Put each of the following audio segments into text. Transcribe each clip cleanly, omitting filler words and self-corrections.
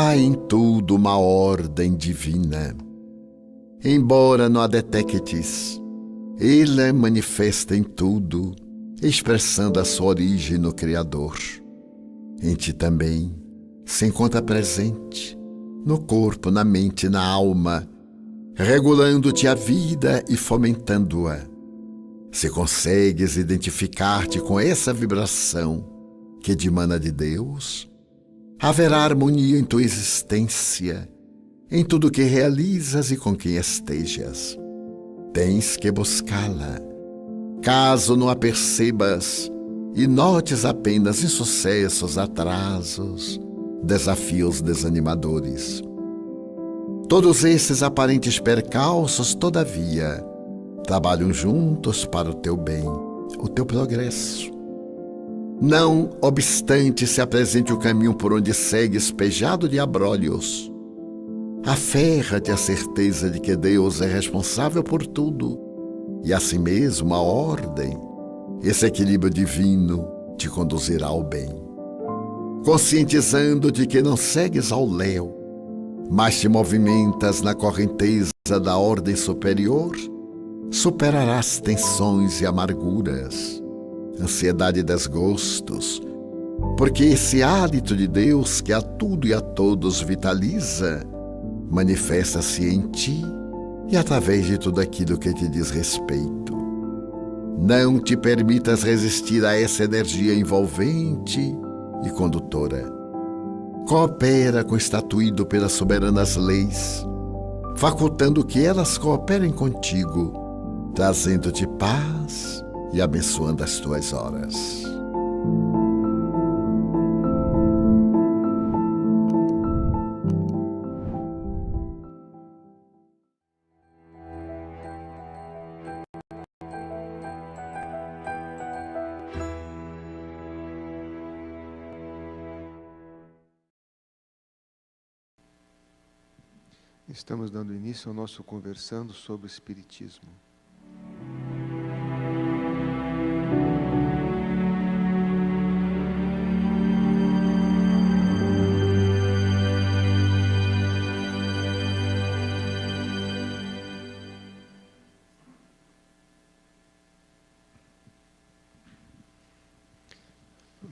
Há em tudo uma ordem divina. Embora não a detectes, ele é manifesta em tudo, expressando a sua origem no Criador. Em ti também se encontra presente, no corpo, na mente e na alma, regulando-te a vida e fomentando-a. Se consegues identificar-te com essa vibração que dimana de Deus, haverá harmonia em tua existência, em tudo que realizas e com quem estejas. Tens que buscá-la. Caso não a percebas e notes apenas insucessos, atrasos, desafios desanimadores. Todos esses aparentes percalços, todavia, trabalham juntos para o teu bem, o teu progresso. Não obstante se apresente o caminho por onde segues pejado de abrolhos, aferra-te à certeza de que Deus é responsável por tudo e assim mesmo a ordem, esse equilíbrio divino te conduzirá ao bem. Conscientizando-te que não segues ao léu, mas te movimentas na correnteza da ordem superior, superarás tensões e amarguras, ansiedade e desgostos, porque esse hálito de Deus que a tudo e a todos vitaliza, manifesta-se em ti e através de tudo aquilo que te diz respeito. Não te permitas resistir a essa energia envolvente e condutora. Coopera com o estatuído pelas soberanas leis, facultando que elas cooperem contigo, trazendo-te paz e abençoando as tuas horas. Estamos dando início ao nosso conversando sobre o Espiritismo.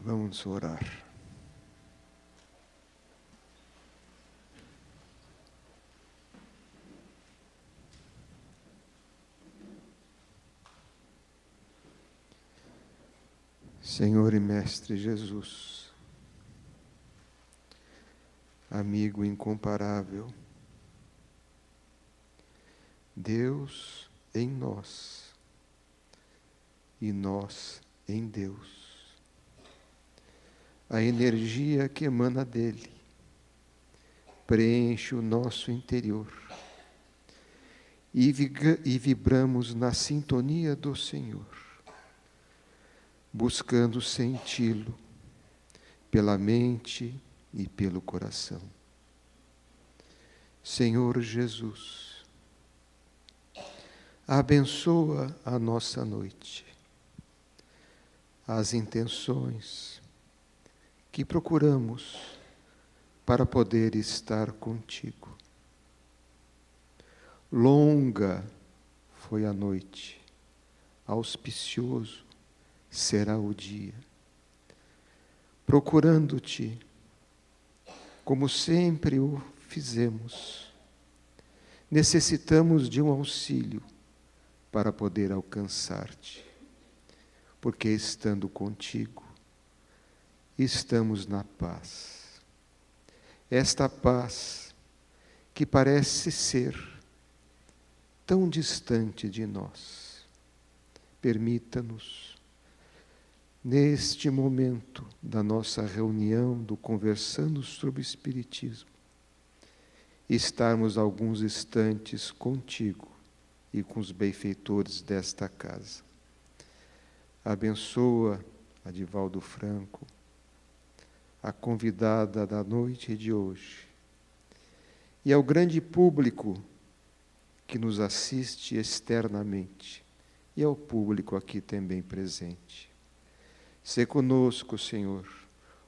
Vamos orar. Senhor e Mestre Jesus, amigo incomparável, Deus em nós e nós em Deus. A energia que emana dele preenche o nosso interior e vibramos na sintonia do Senhor, buscando senti-lo pela mente e pelo coração. Senhor Jesus, abençoa a nossa noite, as intenções que procuramos para poder estar contigo. Longa foi a noite, auspicioso será o dia. Procurando-te, como sempre o fizemos, necessitamos de um auxílio para poder alcançar-te, porque estando contigo, estamos na paz. Esta paz que parece ser tão distante de nós. Permita-nos, neste momento da nossa reunião, do Conversando sobre o Espiritismo, estarmos alguns instantes contigo e com os benfeitores desta casa. Abençoa a Divaldo Franco, a convidada da noite de hoje, e ao grande público que nos assiste externamente, e ao público aqui também presente. Sê conosco, Senhor,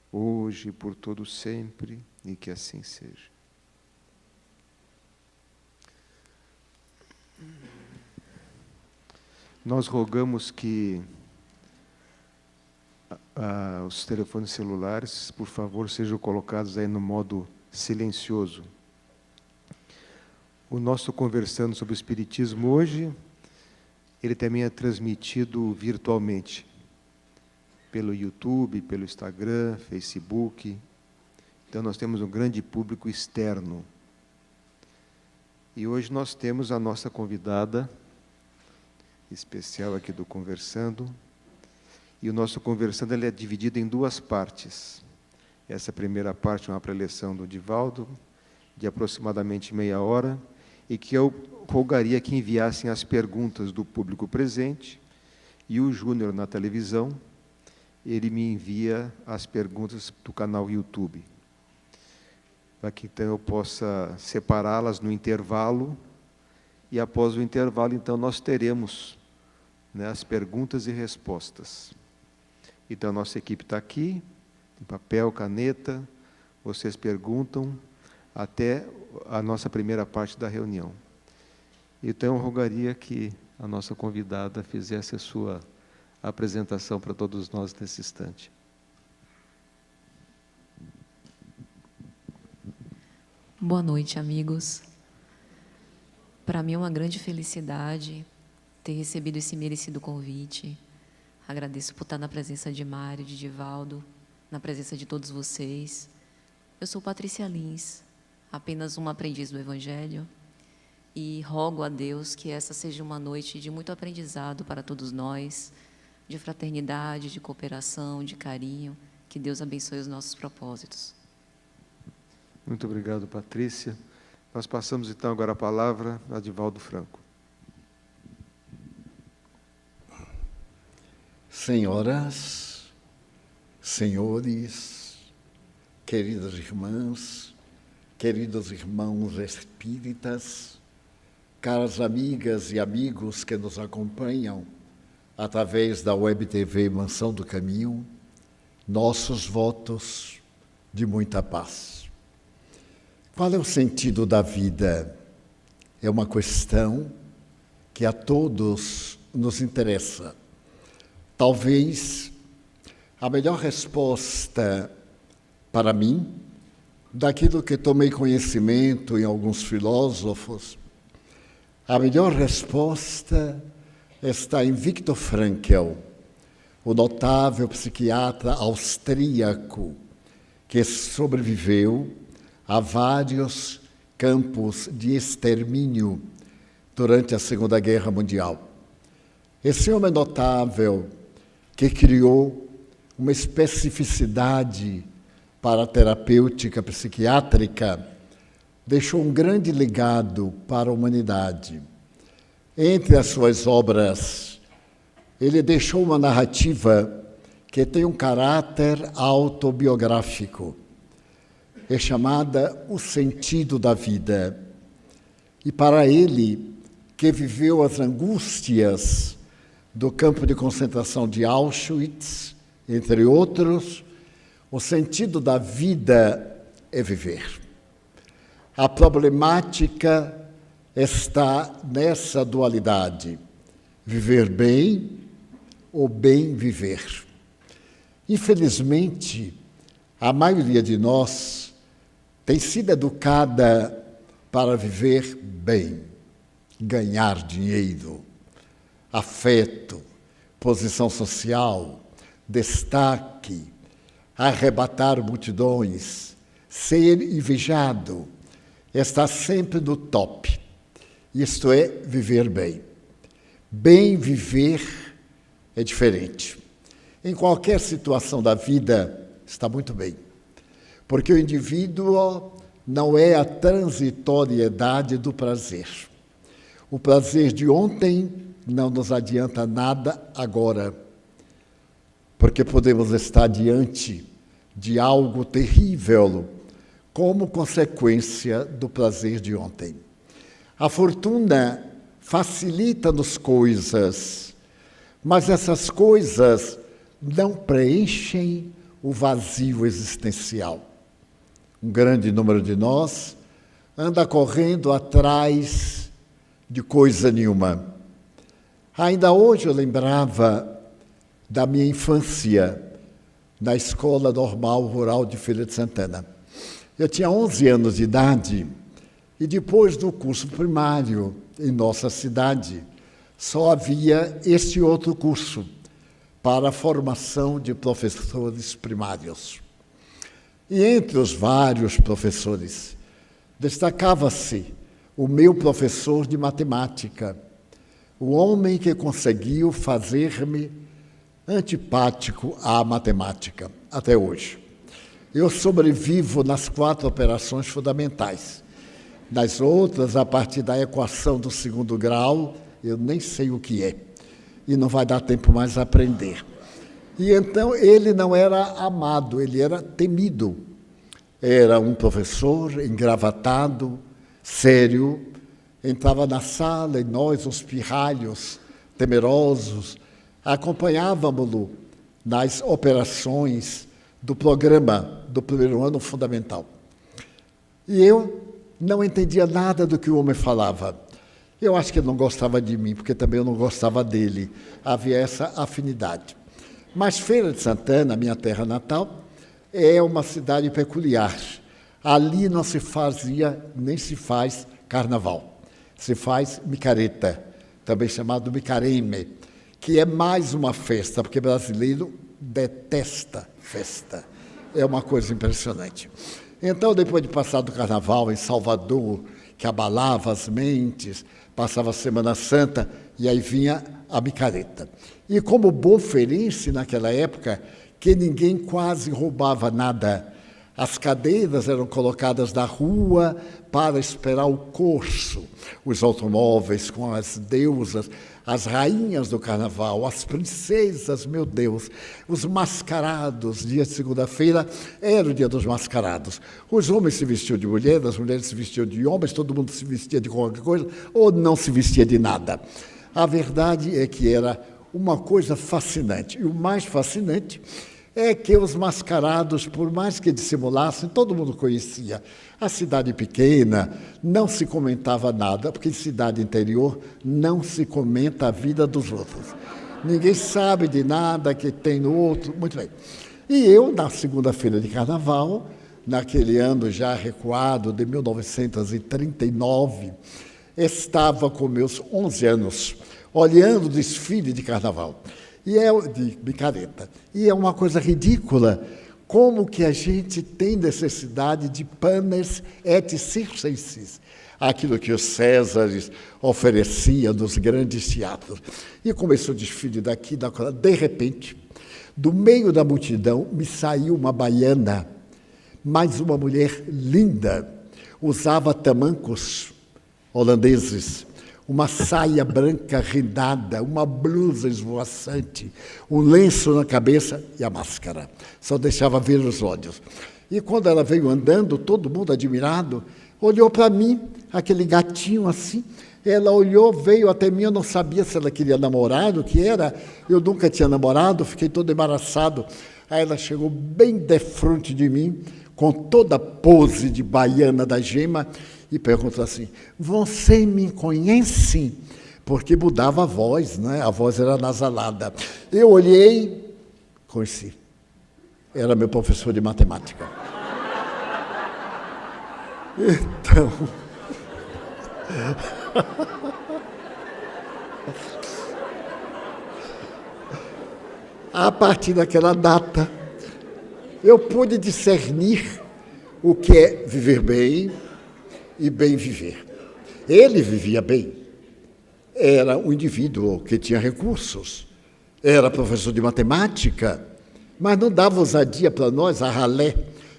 hoje e por todo sempre. e que assim seja. Nós rogamos que os telefones celulares, por favor, sejam colocados aí no modo silencioso. O nosso Conversando sobre o Espiritismo hoje, ele também é transmitido virtualmente, pelo YouTube, pelo Instagram, Facebook. Então nós temos um grande público externo. E hoje nós temos a nossa convidada especial aqui do Conversando. E o nosso Conversando ele é dividido em duas partes. Essa primeira parte é uma preleção do Divaldo, de aproximadamente meia hora, e que eu rogaria que enviassem as perguntas do público presente, e o Júnior, na televisão, ele me envia as perguntas do canal YouTube, para que então eu possa separá-las no intervalo, e após o intervalo, então, nós teremos, né, as perguntas e respostas. Então, a nossa equipe está aqui, tem papel, caneta, vocês perguntam até a nossa primeira parte da reunião. Então, eu rogaria que a nossa convidada fizesse a sua apresentação para todos nós nesse instante. Boa noite, amigos. Para mim é uma grande felicidade ter recebido esse merecido convite. Agradeço por estar na presença de Mário, de Divaldo, na presença de todos vocês. Eu sou Patrícia Lins, apenas uma aprendiz do Evangelho, e rogo a Deus que essa seja uma noite de muito aprendizado para todos nós, de fraternidade, de cooperação, de carinho. Que Deus abençoe os nossos propósitos. Muito obrigado, Patrícia. Nós passamos, então, agora a palavra a Divaldo Franco. Senhoras, senhores, queridas irmãs, queridos irmãos espíritas, caras amigas e amigos que nos acompanham através da Web TV Mansão do Caminho, nossos votos de muita paz. Qual é o sentido da vida? É uma questão que a todos nos interessa. Talvez a melhor resposta para mim, daquilo que tomei conhecimento em alguns filósofos, a melhor resposta está em Viktor Frankl, o notável psiquiatra austríaco que sobreviveu a vários campos de extermínio durante a Segunda Guerra Mundial. Esse homem notável que criou uma especificidade para a terapêutica psiquiátrica, deixou um grande legado para a humanidade. Entre as suas obras, ele deixou uma narrativa que tem um caráter autobiográfico. É chamada O Sentido da Vida. E para ele, que viveu as angústias do campo de concentração de Auschwitz, entre outros, o sentido da vida é viver. A problemática está nessa dualidade, viver bem ou bem viver. Infelizmente, a maioria de nós tem sido educada para viver bem, ganhar dinheiro, afeto, posição social, destaque, arrebatar multidões, ser invejado, estar sempre no top. Isto é viver bem. Bem viver é diferente. Em qualquer situação da vida está muito bem, porque o indivíduo não é a transitoriedade do prazer. O prazer de ontem não nos adianta nada agora, porque podemos estar diante de algo terrível como consequência do prazer de ontem. A fortuna facilita-nos coisas, mas essas coisas não preenchem o vazio existencial. um grande número de nós, anda correndo atrás de coisa nenhuma. Ainda hoje eu lembrava da minha infância na Escola Normal Rural de Feira de Santana. Eu tinha 11 anos de idade e depois do curso primário em nossa cidade, só havia este outro curso para a formação de professores primários. E entre os vários professores, destacava-se o meu professor de matemática, o homem que conseguiu fazer-me antipático à matemática, até hoje. Eu sobrevivo nas 4 operações fundamentais. Nas outras, a partir da equação do 2º grau, eu nem sei o que é. E não vai dar tempo mais a aprender. E então ele não era amado, ele era temido. Era um professor engravatado, sério, entrava na sala e nós, os pirralhos, temerosos, acompanhávamos-lo nas operações do programa do 1º ano fundamental. E eu não entendia nada do que o homem falava. Eu acho que ele não gostava de mim, porque também eu não gostava dele. Havia essa afinidade. Mas Feira de Santana, minha terra natal, é uma cidade peculiar. Ali não se fazia, nem se faz carnaval. Se faz micareta, também chamado micareme, que é mais uma festa, porque brasileiro detesta festa. É uma coisa impressionante. Então, depois de passar do carnaval em Salvador, que abalava as mentes, passava a Semana Santa e aí vinha a micareta. E como bom feirense naquela época, que ninguém quase roubava nada. As cadeiras eram colocadas na rua para esperar o curso. Os automóveis com as deusas, as rainhas do carnaval, as princesas, meu Deus, os mascarados. Dia de segunda-feira era o dia dos mascarados. Os homens se vestiam de mulher, as mulheres se vestiam de homens, todo mundo se vestia de qualquer coisa ou não se vestia de nada. A verdade é que era uma coisa fascinante. E o mais fascinante é que os mascarados, por mais que dissimulassem, todo mundo conhecia. A cidade pequena não se comentava nada, porque em cidade interior não se comenta a vida dos outros. Ninguém sabe de nada que tem no outro. Muito bem. E eu, na segunda-feira de carnaval, naquele ano já recuado de 1939, estava com meus 11 anos, olhando o desfile de carnaval. E é de micareta. E é uma coisa ridícula como que a gente tem necessidade de panes et circenses, aquilo que os Césares ofereciam nos grandes teatros. E começou o desfile daqui, da coisa. De repente, do meio da multidão, me saiu uma baiana, mas uma mulher linda, usava tamancos holandeses, uma saia branca rendada, uma blusa esvoaçante, um lenço na cabeça e a máscara. Só deixava ver os olhos. E quando ela veio andando, todo mundo admirado, olhou para mim, aquele gatinho assim. Ela olhou, veio até mim, eu não sabia se ela queria namorar, o que era. Eu nunca tinha namorado, fiquei todo embaraçado. Aí ela chegou bem defronte de mim, com toda a pose de baiana da gema, e perguntou assim: você me conhece? Porque mudava a voz, né? A voz era nasalada. Eu olhei, conheci. Era meu professor de matemática. Então, a partir daquela data, eu pude discernir o que é viver bem e bem viver. Ele vivia bem. Era um indivíduo que tinha recursos. Era professor de matemática, mas não dava ousadia para nós, a ralé.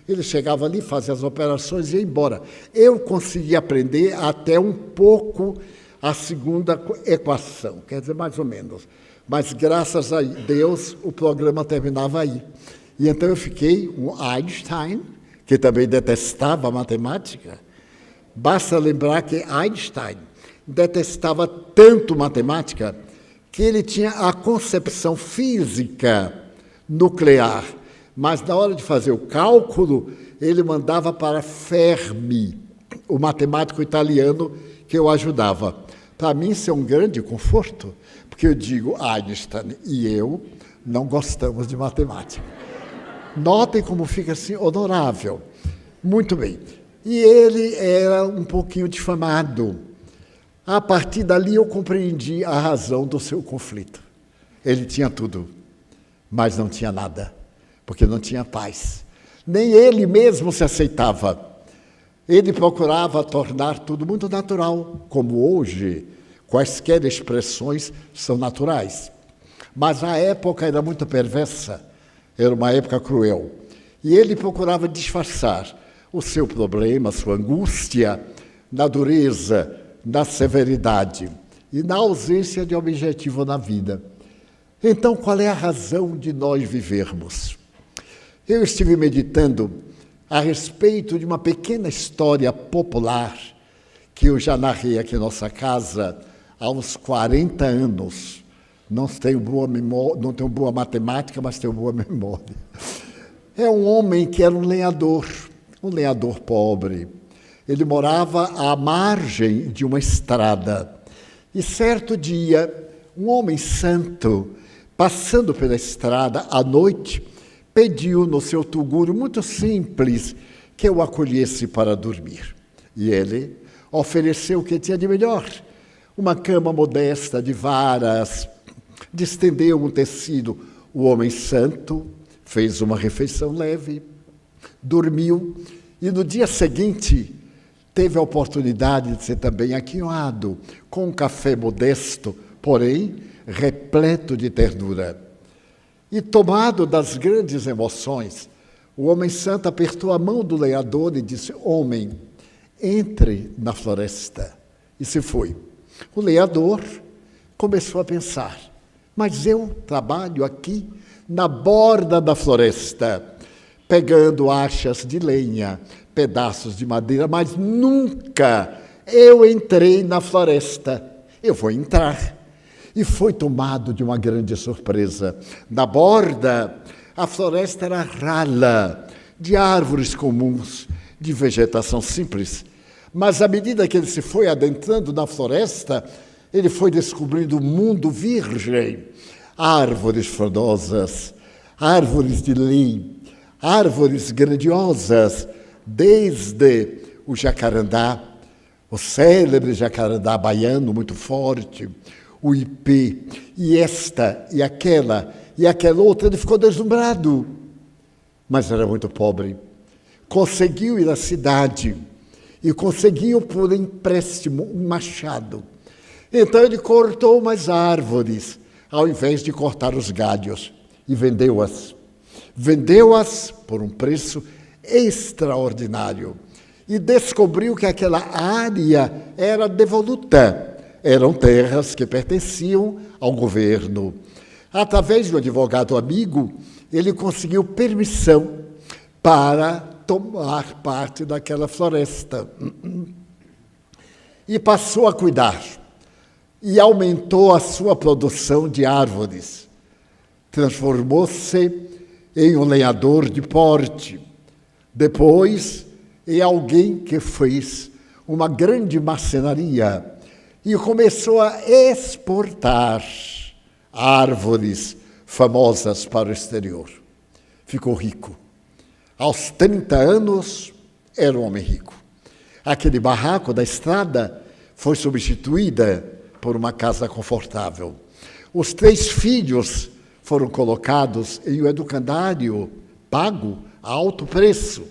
Ele chegava ali, fazia as operações e ia embora. Eu consegui aprender até um pouco a segunda equação, quer dizer, mais ou menos. Mas, graças a Deus, o programa terminava aí. E então eu fiquei um Einstein, que também detestava a matemática. Basta lembrar que Einstein detestava tanto matemática que ele tinha a concepção física nuclear, mas na hora de fazer o cálculo, ele mandava para Fermi, o matemático italiano que eu ajudava. Para mim, isso é um grande conforto, porque eu digo, Einstein e eu não gostamos de matemática. Notem como fica assim, honorável. Muito bem. E ele era um pouquinho difamado. A partir dali eu compreendi a razão do seu conflito. Ele tinha tudo, mas não tinha nada, porque não tinha paz. Nem ele mesmo se aceitava. Ele procurava tornar tudo muito natural, como hoje, quaisquer expressões são naturais. Mas a época era muito perversa, era uma época cruel. E ele procurava disfarçar o seu problema, a sua angústia, na dureza, na severidade e na ausência de objetivo na vida. Então, qual é a razão de nós vivermos? Eu estive meditando a respeito de uma pequena história popular que eu já narrei aqui em nossa casa há uns 40 anos. Não tenho boa memória, não tenho boa matemática, mas tenho boa memória. É um homem que era um lenhador pobre. Ele morava à margem de uma estrada. E certo dia, um homem santo, passando pela estrada à noite, pediu no seu tugúrio muito simples que eu acolhesse para dormir. E ele ofereceu o que tinha de melhor, uma cama modesta de varas, distendeu um tecido. O homem santo fez uma refeição leve, dormiu, e no dia seguinte teve a oportunidade de ser também aquinhoado com um café modesto, porém repleto de ternura. E tomado das grandes emoções, o homem santo apertou a mão do lenhador e disse: homem, entre na floresta. E se foi. O lenhador começou a pensar: mas eu trabalho aqui na borda da floresta, pegando achas de lenha, pedaços de madeira, mas nunca eu entrei na floresta. Eu vou entrar. E foi tomado de uma grande surpresa. Na borda, a floresta era rala, de árvores comuns, de vegetação simples. Mas à medida que ele se foi adentrando na floresta, ele foi descobrindo um mundo virgem. Árvores frondosas, árvores de lim, árvores grandiosas, desde o jacarandá, o célebre jacarandá baiano, muito forte, o ipê, e esta, e aquela outra. Ele ficou deslumbrado, mas era muito pobre. Conseguiu ir à cidade, e conseguiu por empréstimo um machado. Então ele cortou umas árvores, ao invés de cortar os galhos, e vendeu-as. Vendeu-as por um preço extraordinário. E descobriu que aquela área era devoluta. Eram terras que pertenciam ao governo. Através de um advogado amigo, ele conseguiu permissão para tomar parte daquela floresta. E passou a cuidar. E aumentou a sua produção de árvores. Transformou-se em um lenhador de porte. Depois, em alguém que fez uma grande marcenaria e começou a exportar árvores famosas para o exterior. Ficou rico. Aos 30 anos, era um homem rico. Aquele barraco da estrada foi substituída por uma casa confortável. Os 3 filhos foram colocados em um educandário pago a alto preço.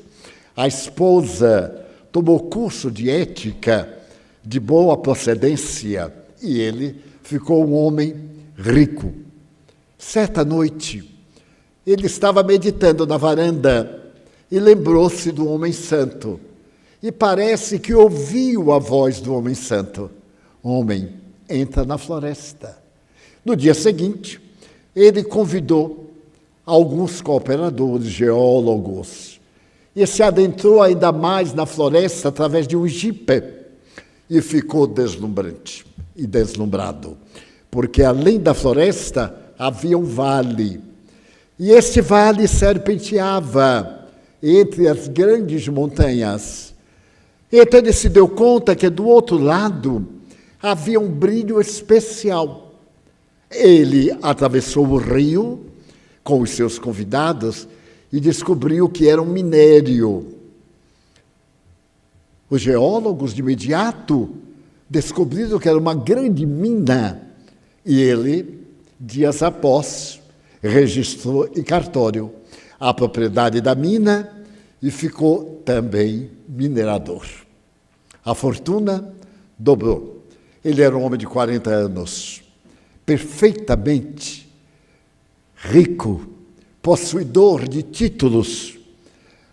A esposa tomou curso de ética de boa procedência e ele ficou um homem rico. Certa noite, ele estava meditando na varanda e lembrou-se do homem santo. E parece que ouviu a voz do homem santo. Homem, entra na floresta. No dia seguinte, ele convidou alguns cooperadores, geólogos, e se adentrou ainda mais na floresta através de um jipe e ficou deslumbrante e deslumbrado, porque além da floresta havia um vale, e esse vale serpenteava entre as grandes montanhas. Então ele se deu conta que do outro lado havia um brilho especial. Ele atravessou o rio com os seus convidados e descobriu que era um minério. Os geólogos, de imediato, descobriram que era uma grande mina. E ele, dias após, registrou em cartório a propriedade da mina e ficou também minerador. A fortuna dobrou. Ele era um homem de 40 anos, perfeitamente rico, possuidor de títulos.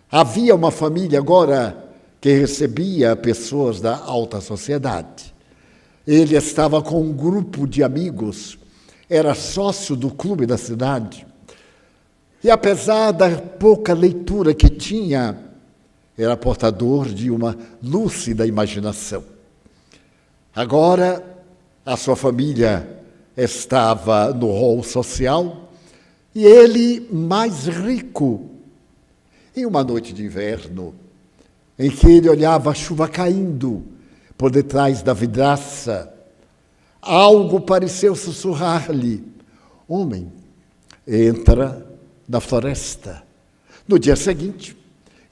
Havia uma família agora que recebia pessoas da alta sociedade. Ele estava com um grupo de amigos, era sócio do clube da cidade. E apesar da pouca leitura que tinha, era portador de uma lúcida imaginação. Agora, a sua família estava no rol social e ele mais rico. Em uma noite de inverno, em que ele olhava a chuva caindo por detrás da vidraça, algo pareceu sussurrar-lhe: homem, entra na floresta. No dia seguinte,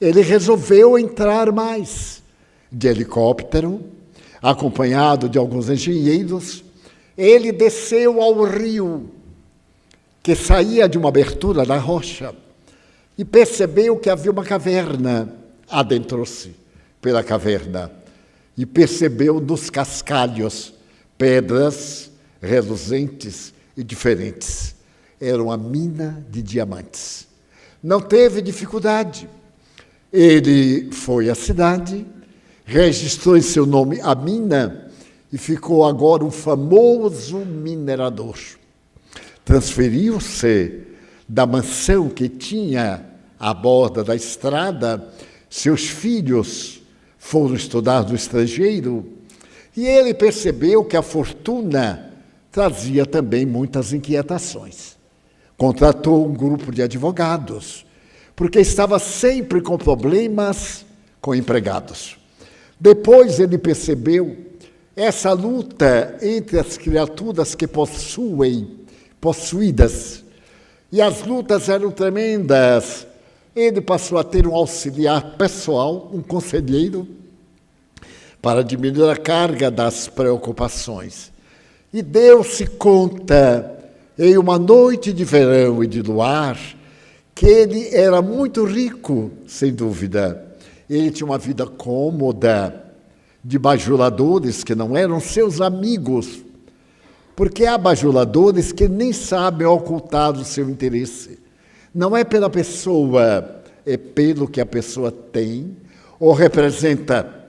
ele resolveu entrar mais. De helicóptero, acompanhado de alguns engenheiros, ele desceu ao rio, que saía de uma abertura na rocha, e percebeu que havia uma caverna. Adentrou-se pela caverna e percebeu nos cascalhos pedras reluzentes e diferentes. Era uma mina de diamantes. Não teve dificuldade. Ele foi à cidade, registrou em seu nome a mina e ficou agora um famoso minerador. Transferiu-se da mansão que tinha à borda da estrada. Seus filhos foram estudar no estrangeiro e ele percebeu que a fortuna trazia também muitas inquietações. Contratou um grupo de advogados, porque estava sempre com problemas com empregados. Depois ele percebeu essa luta entre as criaturas que possuídas, e as lutas eram tremendas. Ele passou a ter um auxiliar pessoal, um conselheiro, para diminuir a carga das preocupações. E deu-se conta, em uma noite de verão e de luar, que ele era muito rico, sem dúvida. Ele tinha uma vida cômoda, de bajuladores que não eram seus amigos, porque há bajuladores que nem sabem ocultar o seu interesse. Não é pela pessoa, é pelo que a pessoa tem ou representa.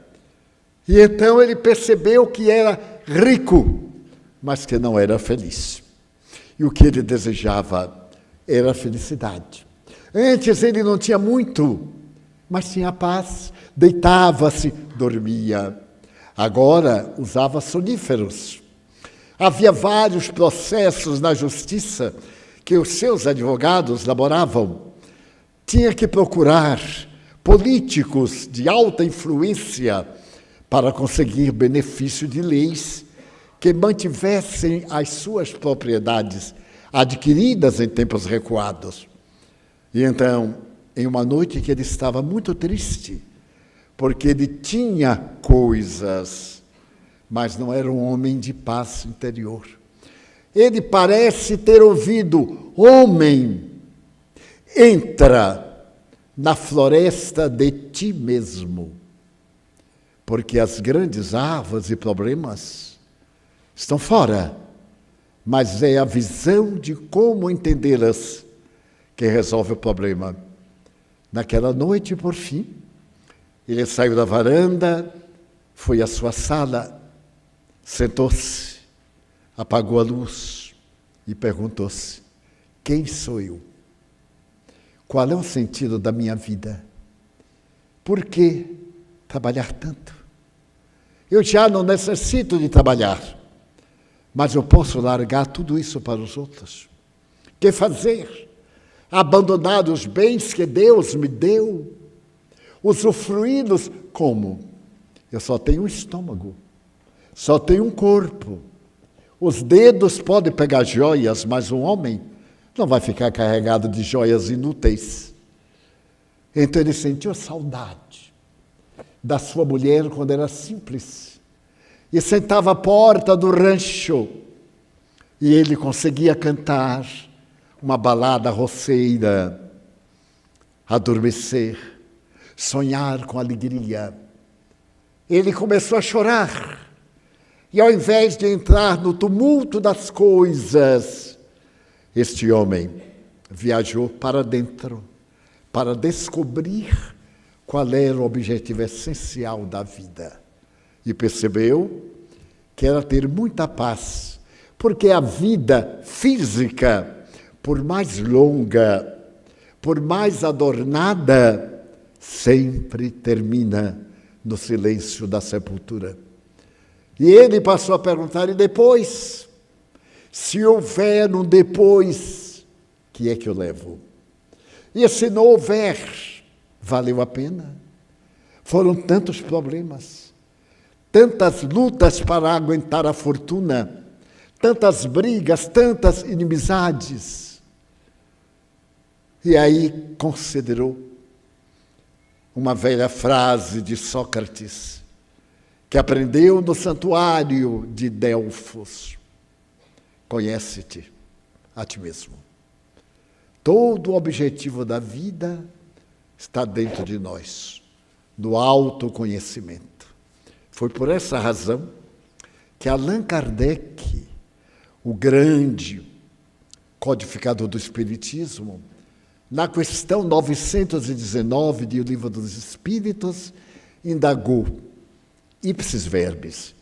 E então ele percebeu que era rico, mas que não era feliz. E o que ele desejava era a felicidade. Antes ele não tinha muito, mas tinha paz. Deitava-se, dormia. Agora usava soníferos. Havia vários processos na justiça que os seus advogados laboravam. Tinha que procurar políticos de alta influência para conseguir benefício de leis que mantivessem as suas propriedades adquiridas em tempos recuados. E então, em uma noite que ele estava muito triste, porque ele tinha coisas, mas não era um homem de paz interior. Ele parece ter ouvido: homem, entra na floresta de ti mesmo, porque as grandes árvores e problemas estão fora, mas é a visão de como entendê-las que resolve o problema. Naquela noite, por fim, ele saiu da varanda, foi à sua sala, sentou-se, apagou a luz e perguntou-se: quem sou eu? Qual é o sentido da minha vida? Por que trabalhar tanto? Eu já não necessito de trabalhar, mas eu posso largar tudo isso para os outros. O que fazer? Abandonar os bens que Deus me deu? Usufruí-los como? Eu só tenho um estômago, só tenho um corpo. Os dedos podem pegar joias, mas um homem não vai ficar carregado de joias inúteis. Então ele sentiu saudade da sua mulher quando era simples. E sentava à porta do rancho e ele conseguia cantar uma balada roceira, adormecer, sonhar com alegria. Ele começou a chorar. E ao invés de entrar no tumulto das coisas, este homem viajou para dentro, para descobrir qual era o objetivo essencial da vida. E percebeu que era ter muita paz, porque a vida física, por mais longa, por mais adornada, sempre termina no silêncio da sepultura. E ele passou a perguntar, e depois? Se houver um depois, que é que eu levo? E se não houver, valeu a pena? Foram tantos problemas, tantas lutas para aguentar a fortuna, tantas brigas, tantas inimizades. E aí considerou uma velha frase de Sócrates, que aprendeu no santuário de Delfos: conhece-te a ti mesmo. Todo o objetivo da vida está dentro de nós, no autoconhecimento. Foi por essa razão que Allan Kardec, o grande codificador do Espiritismo, na questão 919 do Livro dos Espíritos, indagou: ipsis verbis,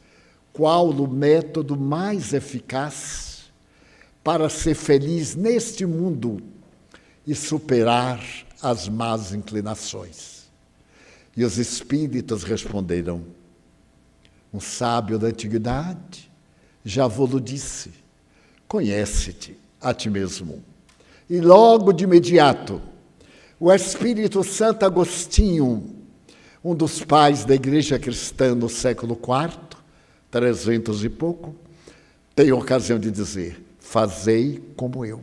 qual o método mais eficaz para ser feliz neste mundo e superar as más inclinações? E os espíritos responderam: um sábio da antiguidade já vos disse, conhece-te a ti mesmo. E logo de imediato, o Espírito Santo Agostinho, um dos pais da igreja cristã no século IV, 300 e pouco, tem a ocasião de dizer: fazei como eu.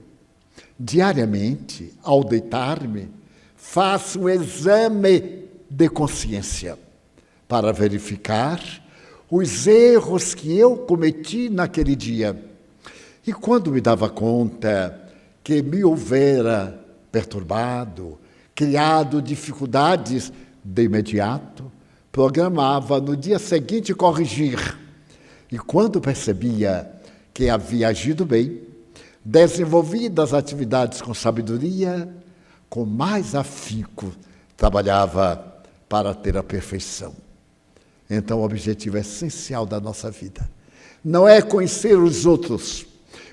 Diariamente, ao deitar-me, faço um exame de consciência para verificar os erros que eu cometi naquele dia. E quando me dava conta que me houvera perturbado, criado dificuldades, de imediato programava no dia seguinte corrigir. E quando percebia que havia agido bem, desenvolvido as atividades com sabedoria, com mais afinco trabalhava para ter a perfeição. Então o objetivo essencial da nossa vida não é conhecer os outros,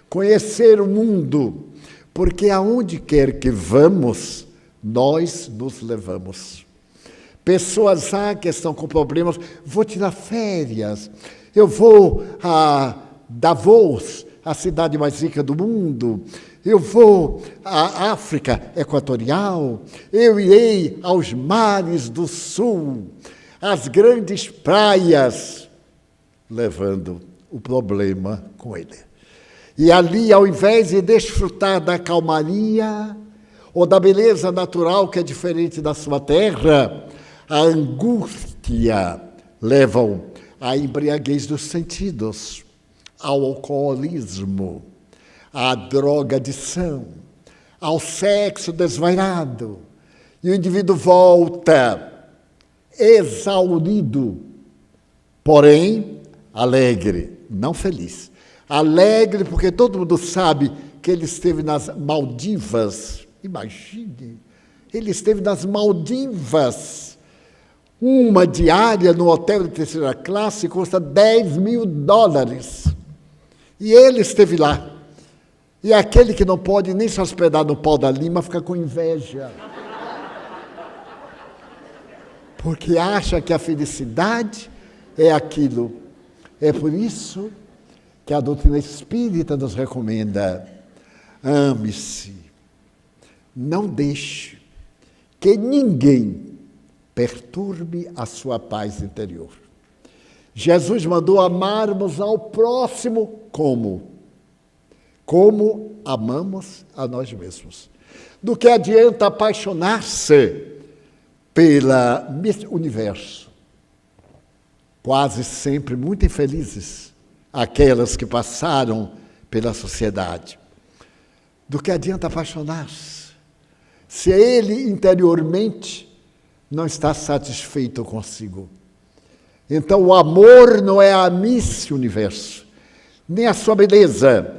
conhecer o mundo, porque aonde quer que vamos, nós nos levamos. Pessoas que estão com problemas: vou tirar férias, eu vou a Davos, a cidade mais rica do mundo, eu vou à África Equatorial, eu irei aos mares do sul, às grandes praias, levando o problema com ele. E ali, ao invés de desfrutar da calmaria ou da beleza natural que é diferente da sua terra, a angústia leva-o à embriaguez dos sentidos, ao alcoolismo, à drogadição, ao sexo desvairado. E o indivíduo volta exaurido, porém alegre, não feliz. Alegre porque todo mundo sabe que ele esteve nas Maldivas. Imagine, ele esteve nas Maldivas. Uma diária no hotel de terceira classe custa $10.000. E ele esteve lá. E aquele que não pode nem se hospedar no Pau da Lima fica com inveja. Porque acha que a felicidade é aquilo. É por isso que a doutrina espírita nos recomenda: ame-se. Não deixe que ninguém perturbe a sua paz interior. Jesus mandou amarmos ao próximo como? Como amamos a nós mesmos. Do que adianta apaixonar-se pelo universo? Quase sempre muito infelizes aquelas que passaram pela sociedade. Do que adianta apaixonar-se se ele interiormente não está satisfeito consigo? Então o amor não é a Miss Universo, nem a sua beleza,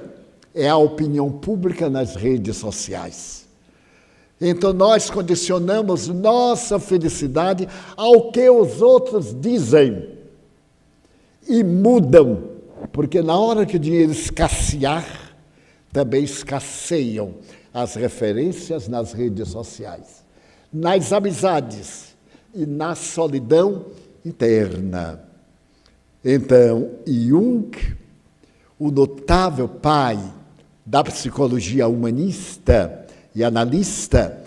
é a opinião pública nas redes sociais. Então nós condicionamos nossa felicidade ao que os outros dizem e mudam, porque na hora que o dinheiro escassear, também escasseiam as referências nas redes sociais, nas amizades e na solidão interna. Então, Jung, o notável pai da psicologia humanista e analista,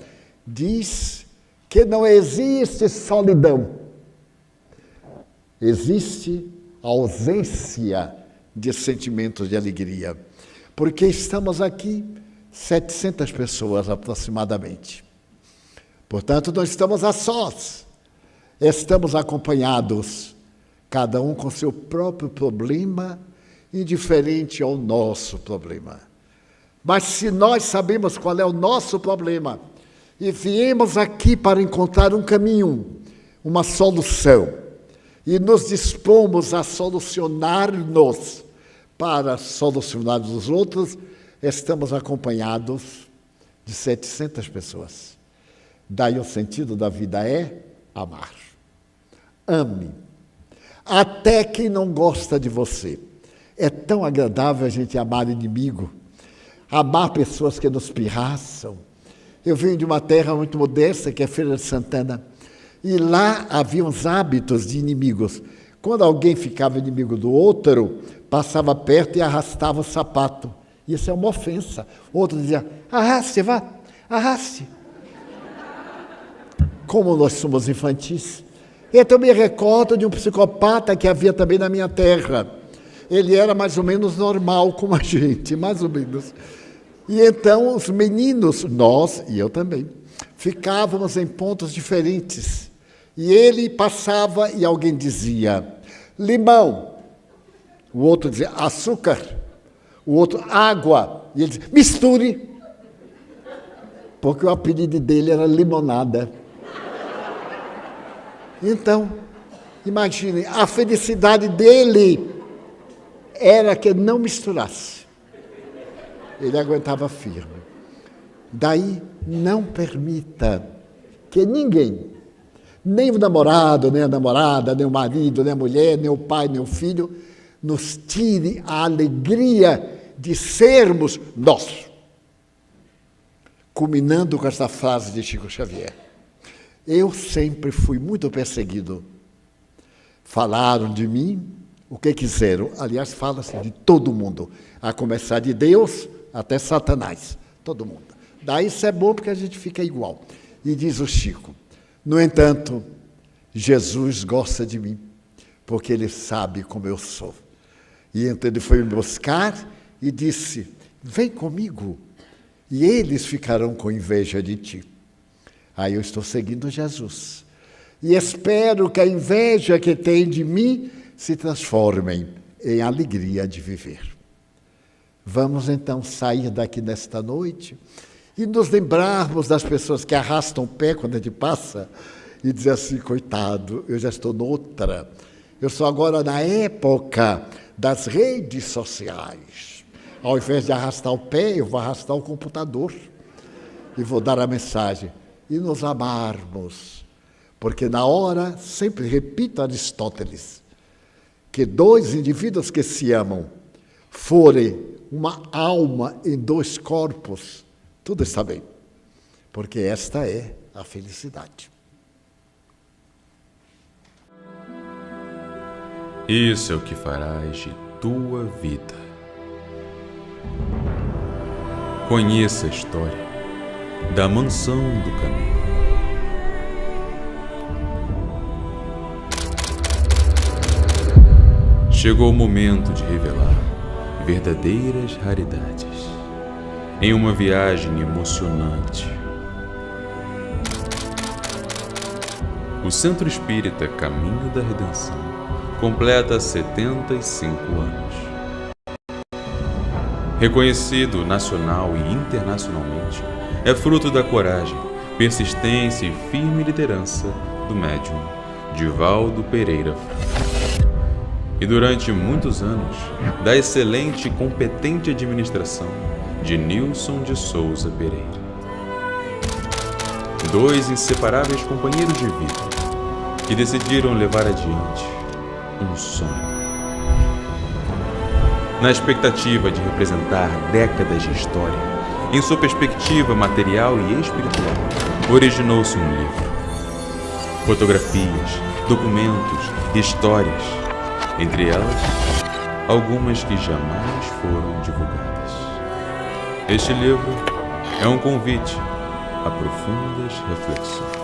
diz que não existe solidão, existe ausência de sentimentos de alegria, porque estamos aqui 700 pessoas aproximadamente. Portanto, não estamos a sós, estamos acompanhados, cada um com seu próprio problema, indiferente ao nosso problema. Mas se nós sabemos qual é o nosso problema e viemos aqui para encontrar um caminho, uma solução, e nos dispomos a solucionar-nos para solucionar os outros, estamos acompanhados de 700 pessoas. Daí o sentido da vida é amar. Ame. Até quem não gosta de você. É tão agradável a gente amar inimigo, amar pessoas que nos pirraçam. Eu venho de uma terra muito modesta, que é Feira de Santana, e lá havia uns hábitos de inimigos. Quando alguém ficava inimigo do outro, passava perto e arrastava o sapato. Isso é uma ofensa. Outro dizia, arraste, vá, arraste. Como nós somos infantis. Eu também recordo de um psicopata que havia também na minha terra. Ele era mais ou menos normal como a gente, mais ou menos. E então os meninos, nós e eu também, ficávamos em pontos diferentes. E ele passava e alguém dizia, limão. O outro dizia, açúcar. O outro, água. E ele dizia, misture. Porque o apelido dele era limonada. Então, imagine, a felicidade dele era que não misturasse. Ele aguentava firme. Daí, não permita que ninguém, nem o namorado, nem a namorada, nem o marido, nem a mulher, nem o pai, nem o filho, nos tire a alegria de sermos nós. Culminando com essa frase de Chico Xavier. Eu sempre fui muito perseguido. Falaram de mim o que quiseram. Aliás, fala-se de todo mundo, a começar de Deus até Satanás. Todo mundo. Daí isso é bom porque a gente fica igual. E diz o Chico, no entanto, Jesus gosta de mim, porque ele sabe como eu sou. E então ele foi me buscar e disse, vem comigo, e eles ficarão com inveja de ti. Aí eu estou seguindo Jesus. E espero que a inveja que tem de mim se transforme em alegria de viver. Vamos então sair daqui nesta noite e nos lembrarmos das pessoas que arrastam o pé quando a gente passa e dizem assim, coitado, eu já estou noutra. Eu sou agora na época das redes sociais. Ao invés de arrastar o pé, eu vou arrastar o computador e vou dar a mensagem. E nos amarmos, porque na hora, sempre repito Aristóteles, que dois indivíduos que se amam forem uma alma em dois corpos, tudo está bem, porque esta é a felicidade. Isso é o que farás de tua vida. Conheça a história da Mansão do Caminho. chegou o momento de revelar verdadeiras raridades em uma viagem emocionante. O Centro Espírita Caminho da Redenção completa 75 anos. Reconhecido nacional e internacionalmente, é fruto da coragem, persistência e firme liderança do médium Divaldo Pereira Franco. E durante muitos anos, da excelente e competente administração de Nilson de Souza Pereira. Dois inseparáveis companheiros de vida que decidiram levar adiante um sonho. Na expectativa de representar décadas de história, em sua perspectiva material e espiritual, originou-se um livro. Fotografias, documentos, histórias, entre elas, algumas que jamais foram divulgadas. Este livro é um convite a profundas reflexões.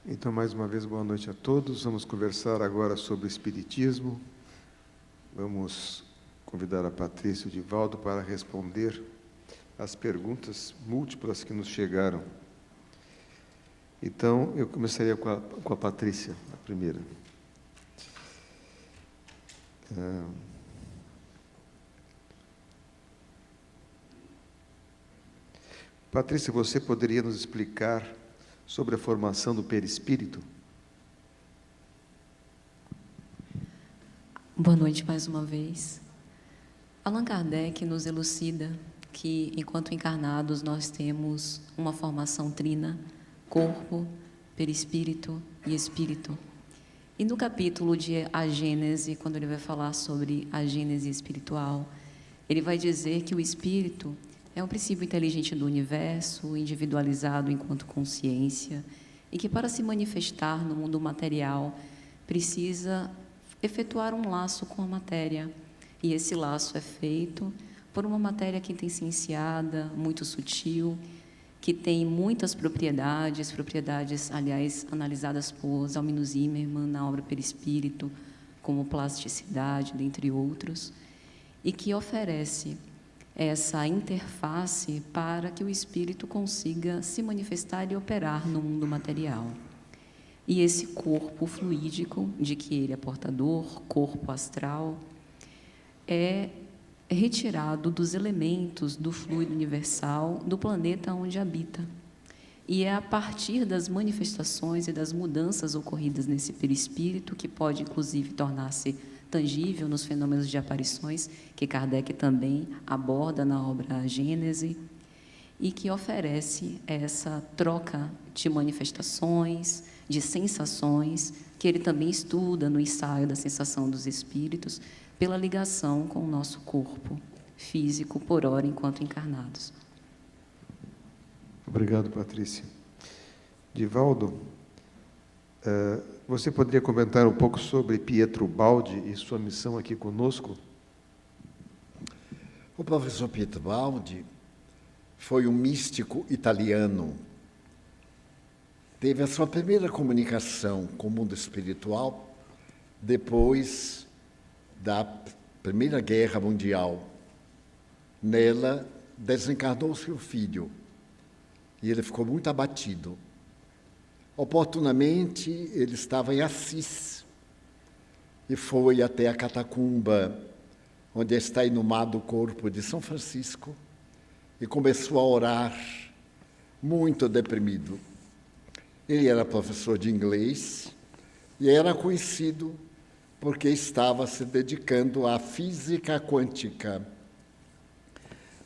Então, mais uma vez, boa noite a todos. Vamos conversar agora sobre o Espiritismo. Vamos convidar a Patrícia e o Divaldo para responder as perguntas múltiplas que nos chegaram. Então, eu começaria com a Patrícia, a primeira. Patrícia, você poderia nos explicar sobre a formação do perispírito? Boa noite mais uma vez. Allan Kardec nos elucida que, enquanto encarnados, nós temos uma formação trina, corpo, perispírito e espírito. E no capítulo de A Gênese, quando ele vai falar sobre a gênese espiritual, ele vai dizer que o espírito é um princípio inteligente do universo, individualizado enquanto consciência, e que, para se manifestar no mundo material, precisa efetuar um laço com a matéria. E esse laço é feito por uma matéria quintessenciada, muito sutil, que tem muitas propriedades, aliás, analisadas por Zalmino Zimmermann na obra Perispírito, como plasticidade, dentre outros, e que oferece essa interface para que o espírito consiga se manifestar e operar no mundo material. E esse corpo fluídico, de que ele é portador, corpo astral, é retirado dos elementos do fluido universal do planeta onde habita. E é a partir das manifestações e das mudanças ocorridas nesse perispírito, que pode, inclusive, tornar-se tangível nos fenômenos de aparições, que Kardec também aborda na obra Gênese, e que oferece essa troca de manifestações, de sensações, que ele também estuda no ensaio da sensação dos espíritos, pela ligação com o nosso corpo físico, por hora, enquanto encarnados. Obrigado, Patrícia. Divaldo, você poderia comentar um pouco sobre Pietro Baldi e sua missão aqui conosco? O professor Pietro Baldi foi um místico italiano. Teve a sua primeira comunicação com o mundo espiritual depois da Primeira Guerra Mundial. Nela, desencarnou seu filho e ele ficou muito abatido. Oportunamente, ele estava em Assis e foi até a catacumba, onde está inumado o corpo de São Francisco, e começou a orar, muito deprimido. Ele era professor de inglês e era conhecido porque estava se dedicando à física quântica.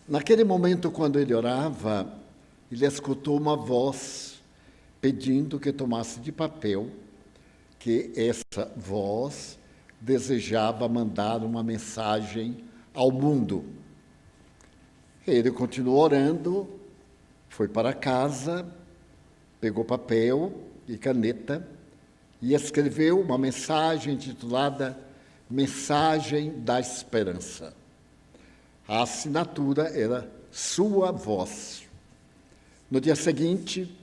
Naquele momento, quando ele orava, ele escutou uma voz pedindo que tomasse de papel, que essa voz desejava mandar uma mensagem ao mundo. Ele continuou orando, foi para casa, pegou papel e caneta e escreveu uma mensagem intitulada Mensagem da Esperança. A assinatura era Sua Voz. No dia seguinte,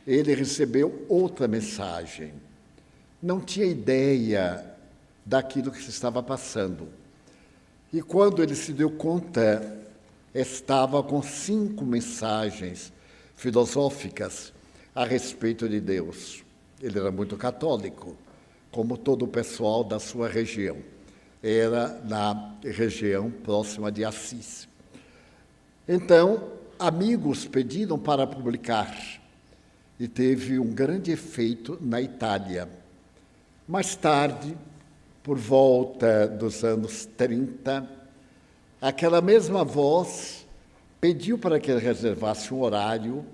ele recebeu outra mensagem. Não tinha ideia daquilo que se estava passando. E quando ele se deu conta, estava com 5 mensagens filosóficas a respeito de Deus. Ele era muito católico, como todo o pessoal da sua região. Era na região próxima de Assis. Então, amigos pediram para publicar e teve um grande efeito na Itália. Mais tarde, por volta dos anos 30, aquela mesma voz pediu para que ele reservasse um horário,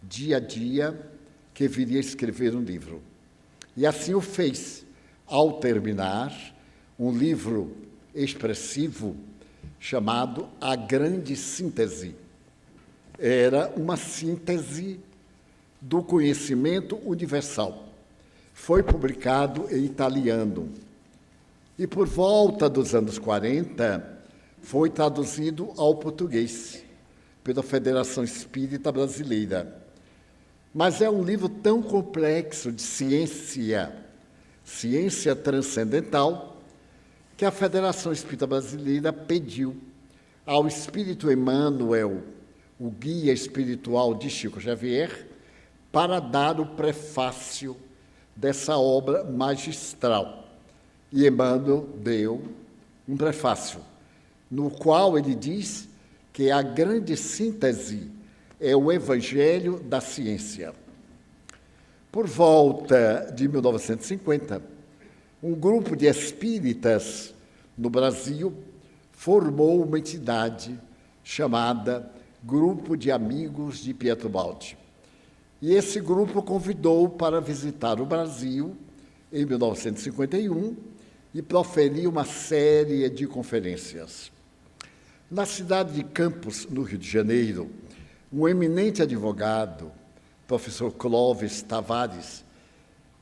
dia a dia, que viria escrever um livro. E assim o fez, ao terminar um livro expressivo chamado A Grande Síntese. Era uma síntese do conhecimento universal. Foi publicado em italiano. E por volta dos anos 40, foi traduzido ao português pela Federação Espírita Brasileira. Mas é um livro tão complexo de ciência transcendental, que a Federação Espírita Brasileira pediu ao Espírito Emmanuel, o guia espiritual de Chico Xavier, para dar o prefácio dessa obra magistral. E Emmanuel deu um prefácio, no qual ele diz que a grande síntese é o Evangelho da ciência. Por volta de 1950, um grupo de espíritas no Brasil formou uma entidade chamada Grupo de Amigos de Pietro Baldi. E esse grupo convidou para visitar o Brasil em 1951 e proferir uma série de conferências. Na cidade de Campos, no Rio de Janeiro, um eminente advogado, professor Clóvis Tavares,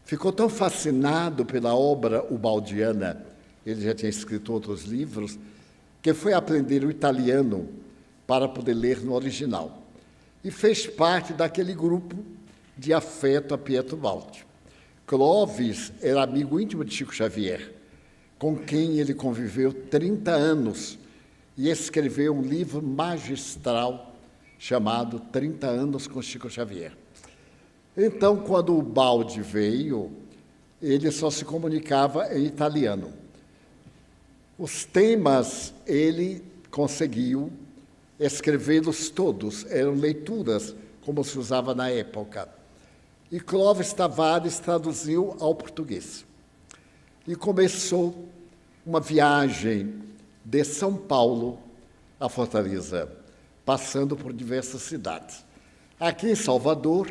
ficou tão fascinado pela obra ubaldiana, ele já tinha escrito outros livros, que foi aprender o italiano para poder ler no original. E fez parte daquele grupo de afeto a Pietro Baldi. Clóvis era amigo íntimo de Chico Xavier, com quem ele conviveu 30 anos e escreveu um livro magistral chamado 30 anos com Chico Xavier. Então, quando o Baldi veio, ele só se comunicava em italiano. Os temas ele conseguiu escrevê-los todos, eram leituras, como se usava na época. E Clóvis Tavares traduziu ao português. E começou uma viagem de São Paulo a Fortaleza, passando por diversas cidades. Aqui em Salvador,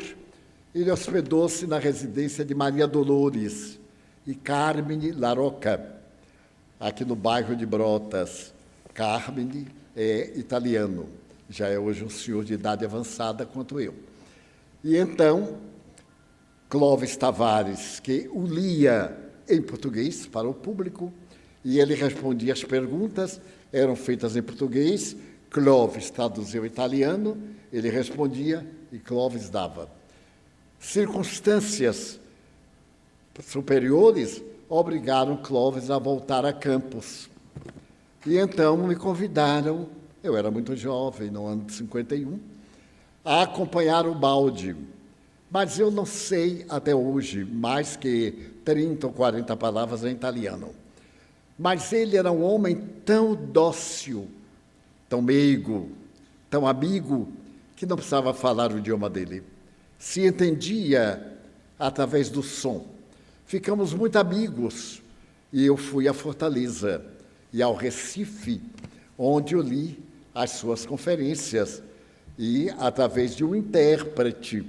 ele hospedou-se na residência de Maria Dolores e Carmine Larocca, aqui no bairro de Brotas. Carmine é italiano, já é hoje um senhor de idade avançada quanto eu. E então, Clóvis Tavares, que o lia em português para o público, e ele respondia as perguntas, eram feitas em português, Clóvis traduziu italiano, ele respondia e Clóvis dava. Circunstâncias superiores obrigaram Clóvis a voltar a Campos. E então me convidaram, eu era muito jovem, no ano de 51, a acompanhar o Baldi. Mas eu não sei até hoje mais que 30 ou 40 palavras em italiano. Mas ele era um homem tão dócil, tão meigo, tão amigo, que não precisava falar o idioma dele. Se entendia através do som. Ficamos muito amigos e eu fui à Fortaleza e ao Recife, onde eu li as suas conferências e, através de um intérprete,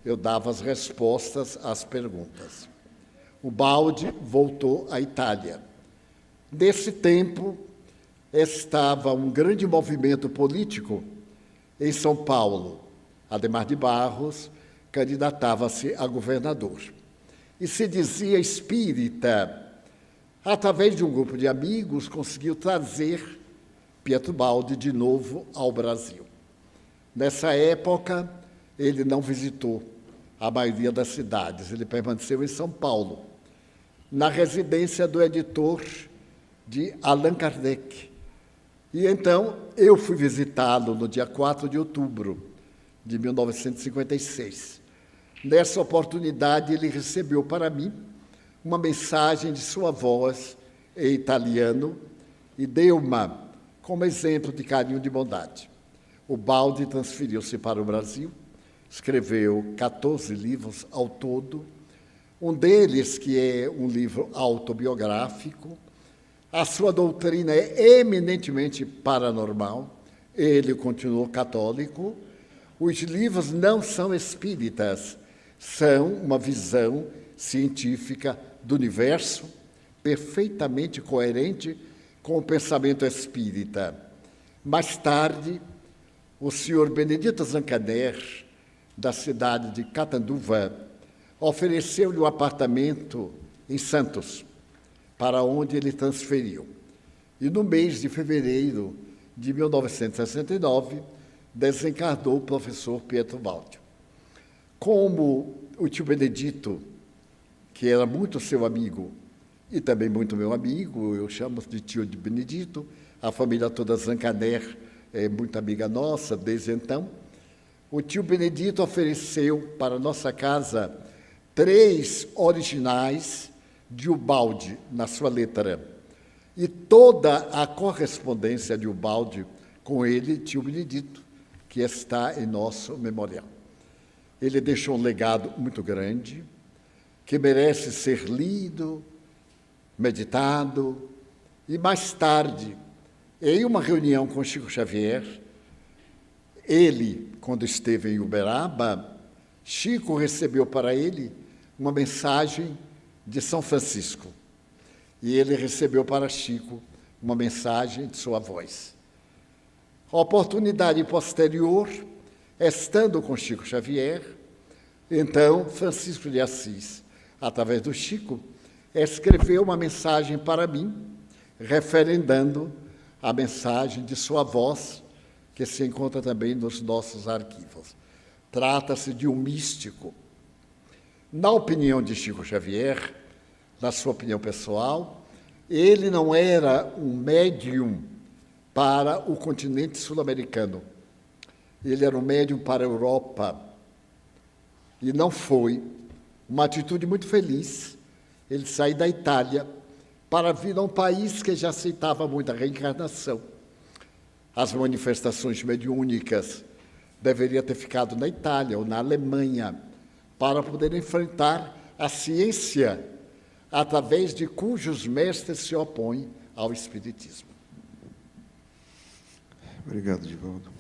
eu dava as respostas às perguntas. O Baldi voltou à Itália. Nesse tempo, estava um grande movimento político em São Paulo. Ademar de Barros candidatava-se a governador. E se dizia espírita. Através de um grupo de amigos, conseguiu trazer Pietro Baldi de novo ao Brasil. Nessa época, ele não visitou a maioria das cidades, ele permaneceu em São Paulo, na residência do editor de Allan Kardec. E então, eu fui visitá-lo no dia 4 de outubro de 1956. Nessa oportunidade, ele recebeu para mim uma mensagem de sua voz em italiano e deu-me como exemplo de carinho e de bondade. O Baldi transferiu-se para o Brasil, escreveu 14 livros ao todo, um deles que é um livro autobiográfico. A sua doutrina é eminentemente paranormal, ele continuou católico. Os livros não são espíritas, são uma visão científica do universo, perfeitamente coerente com o pensamento espírita. Mais tarde, o senhor Benedito Zancaner, da cidade de Catanduva, ofereceu-lhe um apartamento em Santos, para onde ele transferiu. E no mês de fevereiro de 1969, desencarnou o professor Pietro Baldi. Como o tio Benedito, que era muito seu amigo e também muito meu amigo, eu chamo de tio de Benedito, a família toda Zancaner é muito amiga nossa desde então. O tio Benedito ofereceu para nossa casa 3 originais de Ubaldi na sua letra. E toda a correspondência de Ubaldi com ele, tio Benedito, que está em nosso memorial. Ele deixou um legado muito grande, que merece ser lido, meditado, e mais tarde, em uma reunião com Chico Xavier, ele, quando esteve em Uberaba, Chico recebeu para ele uma mensagem de São Francisco, e ele recebeu para Chico uma mensagem de sua voz. A oportunidade posterior, estando com Chico Xavier, então Francisco de Assis, através do Chico, escreveu uma mensagem para mim, referendando a mensagem de sua voz, que se encontra também nos nossos arquivos. Trata-se de um místico. Na opinião de Chico Xavier, na sua opinião pessoal, ele não era um médium para o continente sul-americano. Ele era um médium para a Europa. E não foi uma atitude muito feliz ele sair da Itália para vir a um país que já aceitava muito a reencarnação. As manifestações mediúnicas deveriam ter ficado na Itália ou na Alemanha para poder enfrentar a ciência através de cujos mestres se opõem ao Espiritismo. Obrigado, Divaldo.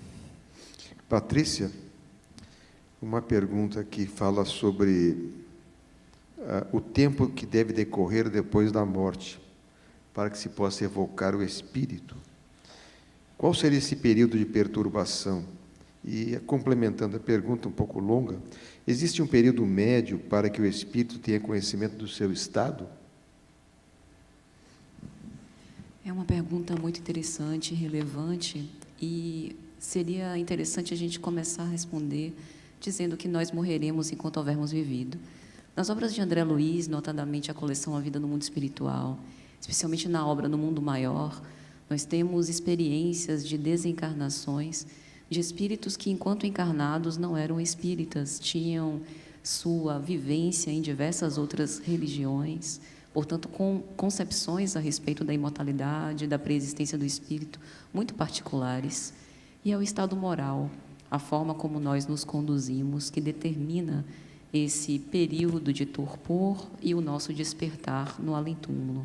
Patrícia, uma pergunta que fala sobre o tempo que deve decorrer depois da morte, para que se possa evocar o espírito. Qual seria esse período de perturbação? E, complementando a pergunta um pouco longa, existe um período médio para que o espírito tenha conhecimento do seu estado? É uma pergunta muito interessante, relevante, e seria interessante a gente começar a responder dizendo que nós morreremos enquanto houvermos vivido. Nas obras de André Luiz, notadamente a coleção A Vida no Mundo Espiritual, especialmente na obra No Mundo Maior, nós temos experiências de desencarnações de espíritos que, enquanto encarnados, não eram espíritas, tinham sua vivência em diversas outras religiões, portanto, com concepções a respeito da imortalidade, da preexistência do espírito, muito particulares. E é o estado moral, a forma como nós nos conduzimos, que determina esse período de torpor e o nosso despertar no além-túmulo.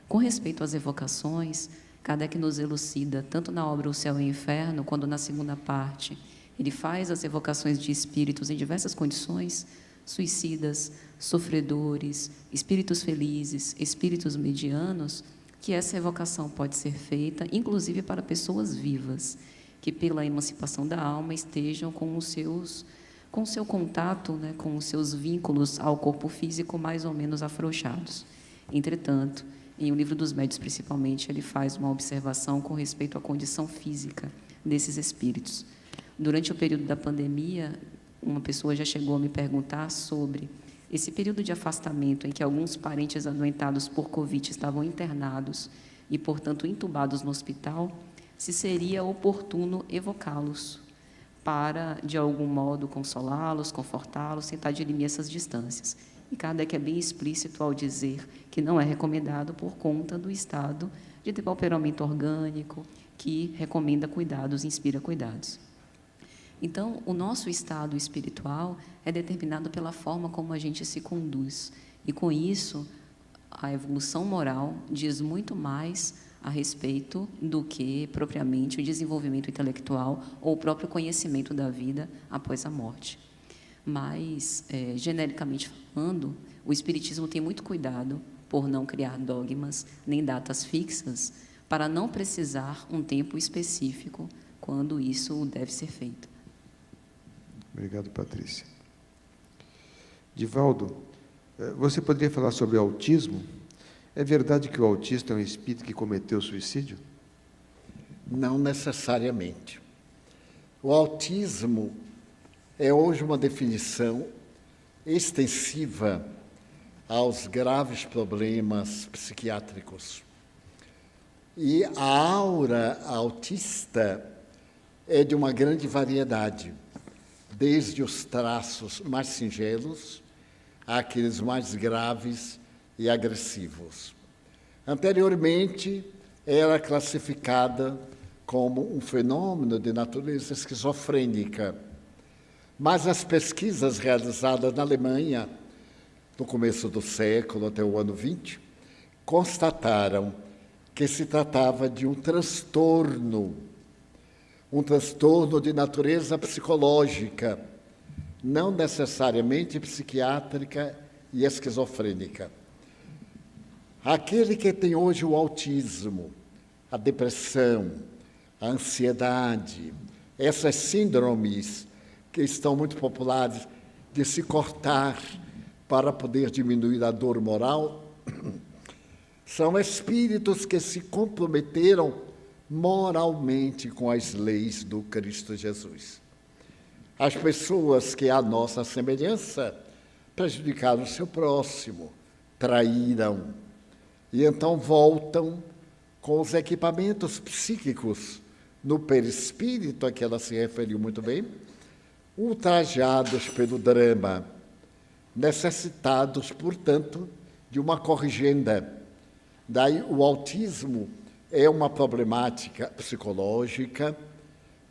Com respeito às evocações, Kardec nos elucida, tanto na obra O Céu e o Inferno, quando na segunda parte ele faz as evocações de espíritos em diversas condições, suicidas, sofredores, espíritos felizes, espíritos medianos, que essa evocação pode ser feita, inclusive para pessoas vivas, que pela emancipação da alma estejam com o seu contato, né, com os seus vínculos ao corpo físico mais ou menos afrouxados. Entretanto, em O Livro dos Médiuns, principalmente, ele faz uma observação com respeito à condição física desses espíritos. Durante o período da pandemia, uma pessoa já chegou a me perguntar sobre esse período de afastamento em que alguns parentes adoentados por Covid estavam internados e, portanto, entubados no hospital, se seria oportuno evocá-los para, de algum modo, consolá-los, confortá-los, tentar dirimir essas distâncias. E Kardec é bem explícito ao dizer que não é recomendado por conta do estado de depauperamento orgânico, que recomenda cuidados, inspira cuidados. Então, o nosso estado espiritual é determinado pela forma como a gente se conduz. E, com isso, a evolução moral diz muito mais a respeito do que, propriamente, o desenvolvimento intelectual ou o próprio conhecimento da vida após a morte. Mas, genericamente falando, o Espiritismo tem muito cuidado por não criar dogmas nem datas fixas para não precisar um tempo específico quando isso deve ser feito. Obrigado, Patrícia. Divaldo, você poderia falar sobre o autismo? É verdade que o autista é um espírito que cometeu suicídio? Não necessariamente. O autismo é hoje uma definição extensiva aos graves problemas psiquiátricos. E a aura autista é de uma grande variedade, desde os traços mais singelos àqueles mais graves e agressivos. Anteriormente, era classificada como um fenômeno de natureza esquizofrênica, mas as pesquisas realizadas na Alemanha, no começo do século até o ano 20, constataram que se tratava de um transtorno de natureza psicológica, não necessariamente psiquiátrica e esquizofrênica. Aquele que tem hoje o autismo, a depressão, a ansiedade, essas síndromes que estão muito populares de se cortar para poder diminuir a dor moral, são espíritos que se comprometeram moralmente com as leis do Cristo Jesus. As pessoas que, à nossa semelhança, prejudicaram o seu próximo, traíram, e então voltam com os equipamentos psíquicos no perispírito, a que ela se referiu muito bem, ultrajados pelo drama, necessitados, portanto, de uma corrigenda. Daí o autismo é uma problemática psicológica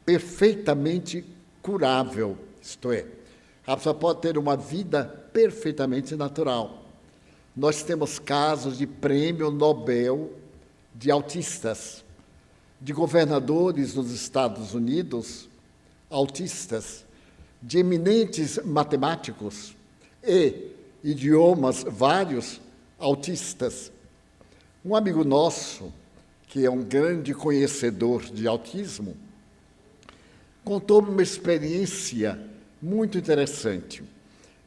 perfeitamente curável, isto é, a pessoa pode ter uma vida perfeitamente natural. Nós temos casos de prêmio Nobel de autistas, de governadores nos Estados Unidos, autistas, de eminentes matemáticos e idiomas vários, autistas. Um amigo nosso, que é um grande conhecedor de autismo, contou-me uma experiência muito interessante.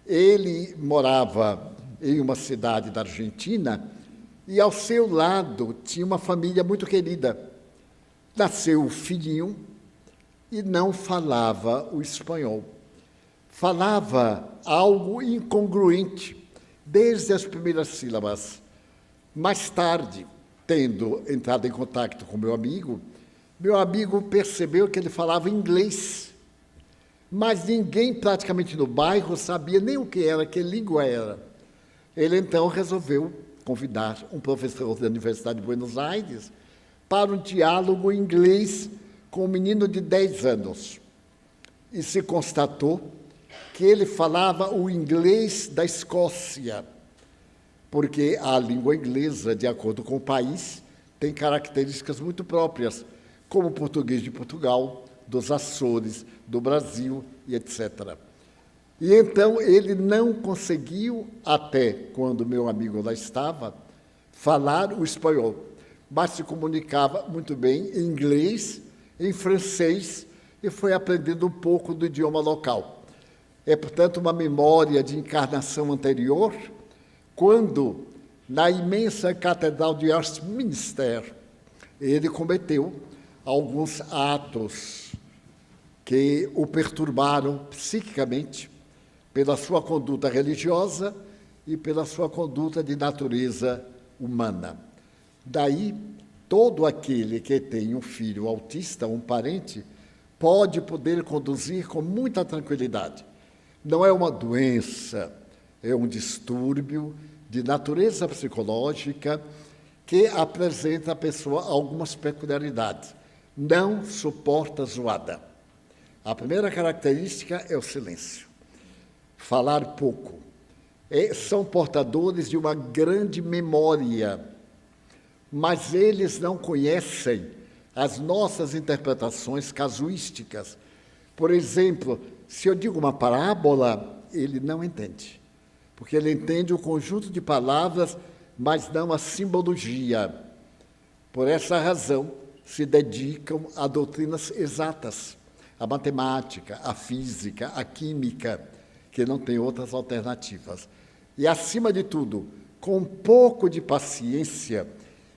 Ele morava em uma cidade da Argentina e ao seu lado tinha uma família muito querida. Nasceu o filhinho e não falava o espanhol. Falava algo incongruente, desde as primeiras sílabas. Mais tarde, tendo entrado em contato com meu amigo percebeu que ele falava inglês, mas ninguém praticamente no bairro sabia nem o que era, que língua era. Ele então resolveu convidar um professor da Universidade de Buenos Aires para um diálogo em inglês com um menino de 10 anos. E se constatou que ele falava o inglês da Escócia, porque a língua inglesa, de acordo com o país, tem características muito próprias, como o português de Portugal, dos Açores, do Brasil e etc. E então ele não conseguiu, até quando meu amigo lá estava, falar o espanhol, mas se comunicava muito bem em inglês, em francês, e foi aprendendo um pouco do idioma local. É, portanto, uma memória de encarnação anterior, quando, na imensa Catedral de Westminster, ele cometeu alguns atos que o perturbaram psiquicamente pela sua conduta religiosa e pela sua conduta de natureza humana. Daí, todo aquele que tem um filho autista, um parente, pode poder conduzir com muita tranquilidade. Não é uma doença, é um distúrbio de natureza psicológica que apresenta à pessoa algumas peculiaridades. Não suporta zoada. A primeira característica é o silêncio. Falar pouco. São portadores de uma grande memória, mas eles não conhecem as nossas interpretações casuísticas. Por exemplo, se eu digo uma parábola, ele não entende, porque ele entende o conjunto de palavras, mas não a simbologia. Por essa razão, se dedicam a doutrinas exatas, a matemática, a física, a química, que não tem outras alternativas. E, acima de tudo, com um pouco de paciência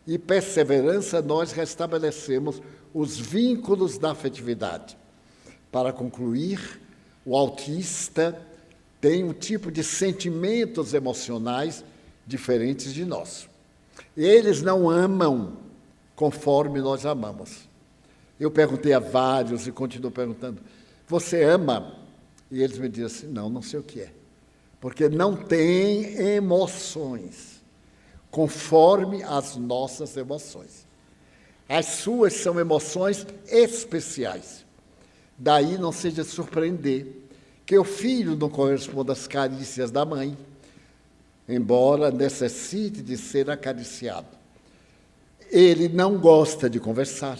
e perseverança, nós restabelecemos os vínculos da afetividade. Para concluir, o autista tem um tipo de sentimentos emocionais diferentes de nós. Eles não amam conforme nós amamos. Eu perguntei a vários e continuo perguntando, você ama? E eles me dizem assim, não sei o que é. Porque não tem emoções conforme as nossas emoções. As suas são emoções especiais. Daí não seja surpreender que o filho não corresponda às carícias da mãe, embora necessite de ser acariciado. Ele não gosta de conversar,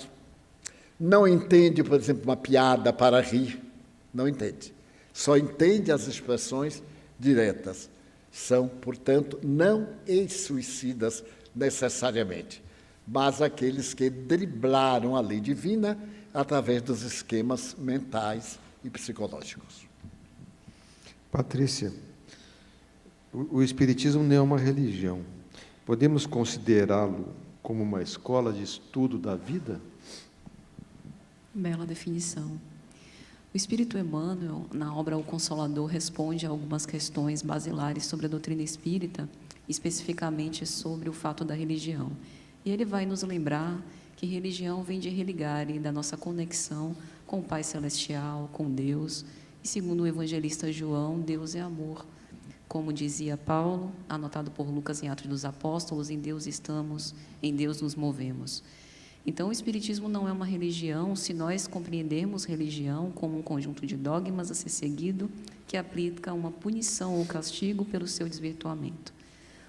não entende, por exemplo, uma piada para rir, não entende. Só entende as expressões diretas. São, portanto, não ex-suicidas necessariamente, mas aqueles que driblaram a lei divina através dos esquemas mentais e psicológicos. Patrícia, o Espiritismo não é uma religião. Podemos considerá-lo como uma escola de estudo da vida? Bela definição. O Espírito Emmanuel, na obra O Consolador, responde a algumas questões basilares sobre a doutrina espírita, especificamente sobre o fato da religião. E ele vai nos lembrar que religião vem de religare, da nossa conexão com o Pai Celestial, com Deus. E segundo o evangelista João, Deus é amor. Como dizia Paulo, anotado por Lucas em Atos dos Apóstolos, em Deus estamos, em Deus nos movemos. Então, o Espiritismo não é uma religião se nós compreendermos religião como um conjunto de dogmas a ser seguido que aplica uma punição ou castigo pelo seu desvirtuamento.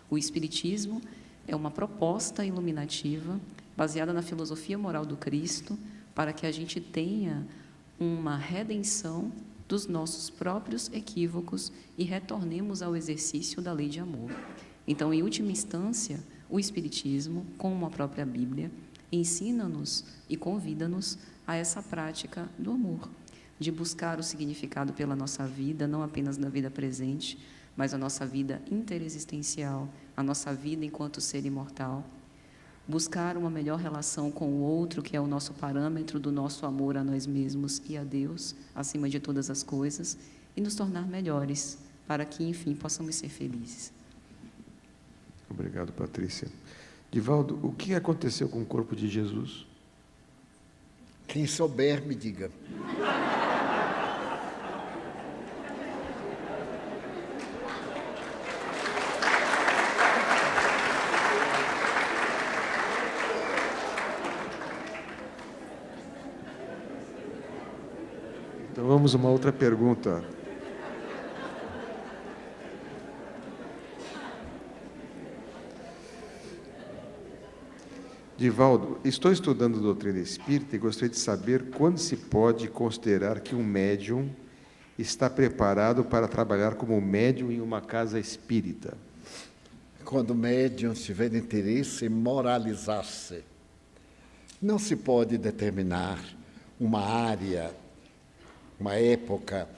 O Espiritismo é uma proposta iluminativa baseada na filosofia moral do Cristo para que a gente tenha uma redenção dos nossos próprios equívocos e retornemos ao exercício da lei de amor. Então, em última instância, o Espiritismo, como a própria Bíblia, ensina-nos e convida-nos a essa prática do amor, de buscar o significado pela nossa vida, não apenas na vida presente, mas a nossa vida interexistencial, a nossa vida enquanto ser imortal, buscar uma melhor relação com o outro, que é o nosso parâmetro do nosso amor a nós mesmos e a Deus, acima de todas as coisas, e nos tornar melhores, para que, enfim, possamos ser felizes. Obrigado, Patrícia. Divaldo, o que aconteceu com o corpo de Jesus? Quem souber, me diga. Então vamos a uma outra pergunta. Divaldo, estou estudando doutrina espírita e gostaria de saber quando se pode considerar que um médium está preparado para trabalhar como médium em uma casa espírita. Quando o médium tiver interesse em moralizar-se. Não se pode determinar uma área, uma época,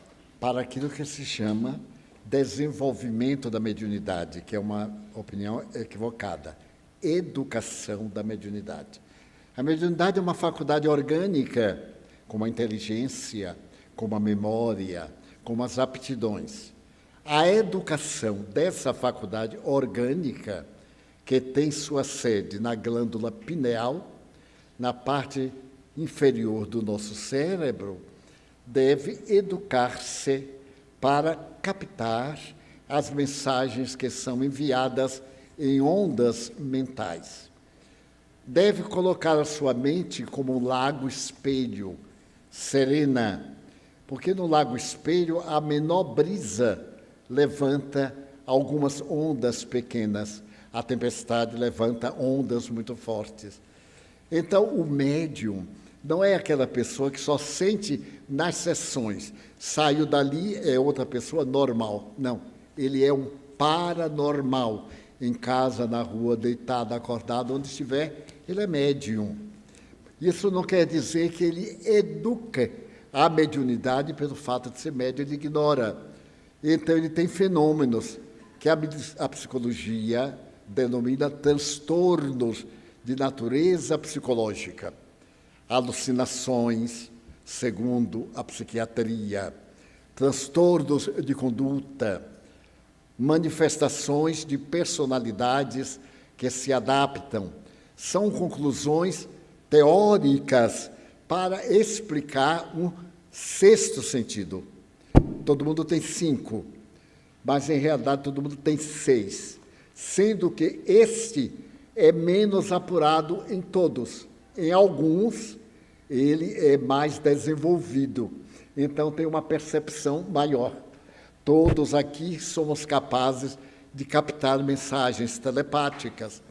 para aquilo que se chama desenvolvimento da mediunidade, que é uma opinião equivocada. Educação da mediunidade. A mediunidade é uma faculdade orgânica, como a inteligência, como a memória, como as aptidões. A educação dessa faculdade orgânica, que tem sua sede na glândula pineal, na parte inferior do nosso cérebro, deve educar-se para captar as mensagens que são enviadas em ondas mentais. Deve colocar a sua mente como um lago espelho, serena, porque no lago espelho a menor brisa levanta algumas ondas pequenas, a tempestade levanta ondas muito fortes. Então, o médium não é aquela pessoa que só sente nas sessões, saiu dali, é outra pessoa normal. Não, ele é um paranormal. Em casa, na rua, deitado, acordado, onde estiver, ele é médium. Isso não quer dizer que ele educa a mediunidade pelo fato de ser médium, ele ignora. Então, ele tem fenômenos que a psicologia denomina transtornos de natureza psicológica. Alucinações, segundo a psiquiatria, transtornos de conduta, manifestações de personalidades que se adaptam. São conclusões teóricas para explicar um sexto sentido. Todo mundo tem 5, mas em realidade todo mundo tem 6, sendo que este é menos apurado em todos. Em alguns, ele é mais desenvolvido, então tem uma percepção maior. Todos aqui somos capazes de captar mensagens telepáticas.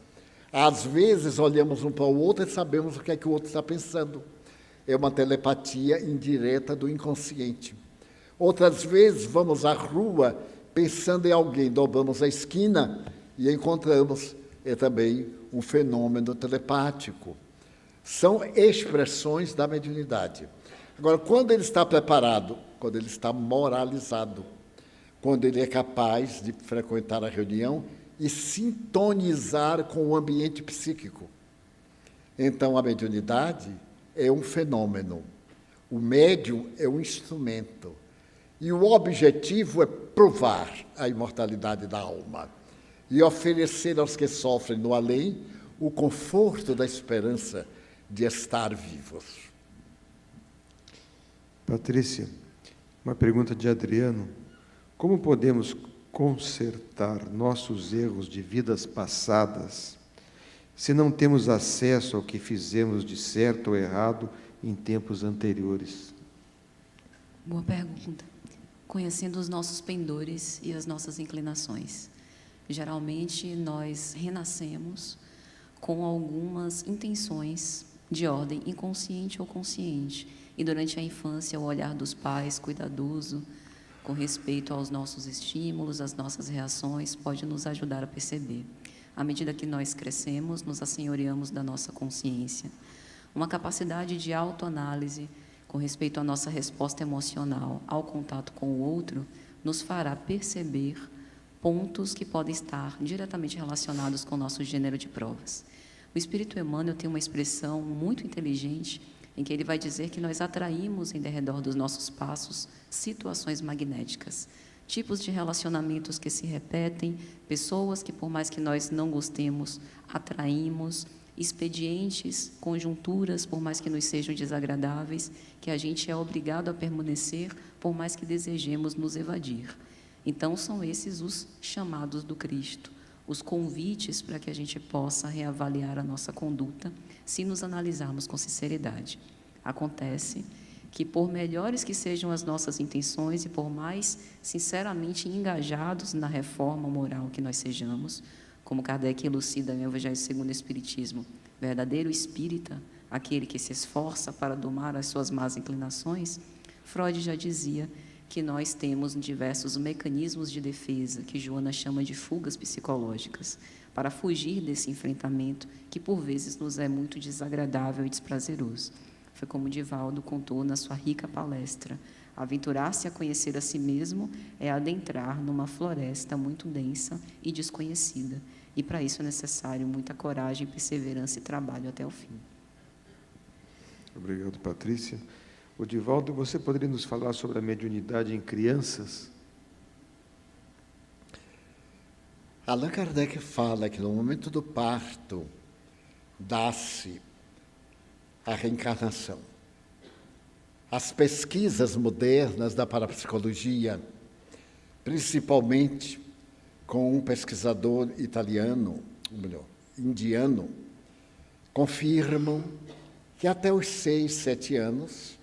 Às vezes, olhamos um para o outro e sabemos o que é que o outro está pensando. É uma telepatia indireta do inconsciente. Outras vezes, vamos à rua pensando em alguém, dobramos a esquina e encontramos. É também um fenômeno telepático. São expressões da mediunidade. Agora, quando ele está preparado, quando ele está moralizado, quando ele é capaz de frequentar a reunião e sintonizar com o ambiente psíquico. Então, a mediunidade é um fenômeno, o médium é um instrumento, e o objetivo é provar a imortalidade da alma e oferecer aos que sofrem no além o conforto da esperança de estar vivos. Patrícia, uma pergunta de Adriano. Como podemos consertar nossos erros de vidas passadas se não temos acesso ao que fizemos de certo ou errado em tempos anteriores? Boa pergunta. Conhecendo os nossos pendores e as nossas inclinações. Geralmente, nós renascemos com algumas intenções de ordem inconsciente ou consciente. E durante a infância, o olhar dos pais, cuidadoso, com respeito aos nossos estímulos, às nossas reações, pode nos ajudar a perceber. À medida que nós crescemos, nos assenhoreamos da nossa consciência. Uma capacidade de autoanálise com respeito à nossa resposta emocional ao contato com o outro, nos fará perceber pontos que podem estar diretamente relacionados com o nosso gênero de provas. O Espírito Emmanuel tem uma expressão muito inteligente em que ele vai dizer que nós atraímos em derredor dos nossos passos situações magnéticas, tipos de relacionamentos que se repetem, pessoas que, por mais que nós não gostemos, atraímos, expedientes, conjunturas, por mais que nos sejam desagradáveis, que a gente é obrigado a permanecer, por mais que desejemos nos evadir. Então, são esses os chamados do Cristo, os convites para que a gente possa reavaliar a nossa conduta, se nos analisarmos com sinceridade. Acontece que, por melhores que sejam as nossas intenções e por mais sinceramente engajados na reforma moral que nós sejamos, Como Kardec elucida no Evangelho segundo o Espiritismo, verdadeiro espírita, aquele que se esforça para domar as suas más inclinações, Freud já dizia que nós temos diversos mecanismos de defesa, que Joana chama de fugas psicológicas, para fugir desse enfrentamento que, por vezes, nos é muito desagradável e desprazeroso. Foi como Divaldo contou na sua rica palestra: aventurar-se a conhecer a si mesmo é adentrar numa floresta muito densa e desconhecida, e para isso é necessário muita coragem, perseverança e trabalho até o fim. Obrigado, Patrícia. O Divaldo, você poderia nos falar sobre a mediunidade em crianças? Allan Kardec fala que no momento do parto dá-se a reencarnação. As pesquisas modernas da parapsicologia, principalmente com um pesquisador indiano, confirmam que até os 6, 7 anos,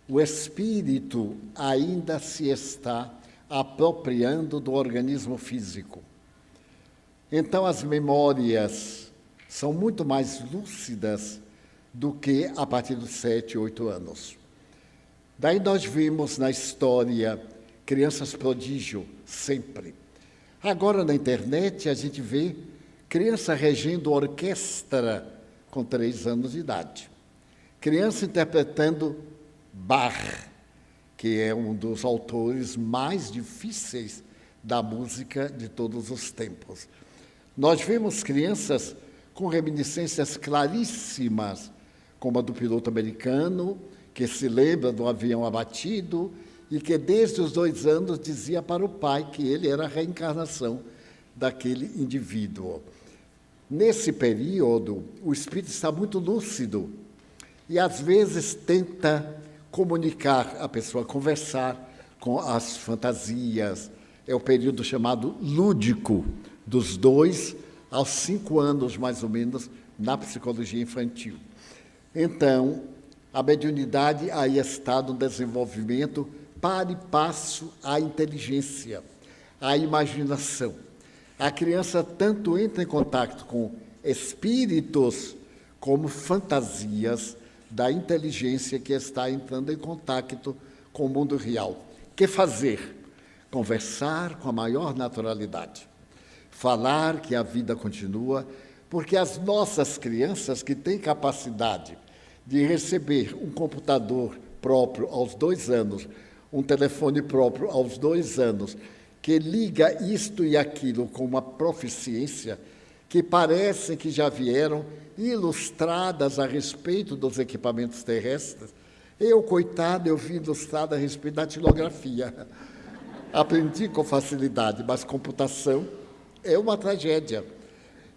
o espírito ainda se está apropriando do organismo físico. Então, as memórias são muito mais lúcidas do que a partir dos 7, 8 anos. Daí nós vimos na história crianças prodígio, sempre. Agora, na internet, a gente vê criança regendo orquestra com 3 anos de idade. Criança interpretando Bach, que é um dos autores mais difíceis da música de todos os tempos. Nós vemos crianças com reminiscências claríssimas, como a do piloto americano, que se lembra do avião abatido e que desde os 2 anos dizia para o pai que ele era a reencarnação daquele indivíduo. Nesse período, o espírito está muito lúcido e, às vezes, tenta comunicar a pessoa, conversar com as fantasias. É o período chamado lúdico, dos 2 aos 5 anos, mais ou menos, na psicologia infantil. Então, a mediunidade aí está no desenvolvimento para e passo à inteligência, à imaginação. A criança tanto entra em contato com espíritos como fantasias da inteligência que está entrando em contato com o mundo real. O que fazer? Conversar com a maior naturalidade. Falar que a vida continua, porque as nossas crianças que têm capacidade de receber um computador próprio aos 2 anos, um telefone próprio aos 2 anos, que liga isto e aquilo com uma proficiência, que parecem que já vieram ilustradas a respeito dos equipamentos terrestres. Eu, coitado, eu vim ilustrada a respeito da datilografia. Aprendi com facilidade, mas computação é uma tragédia.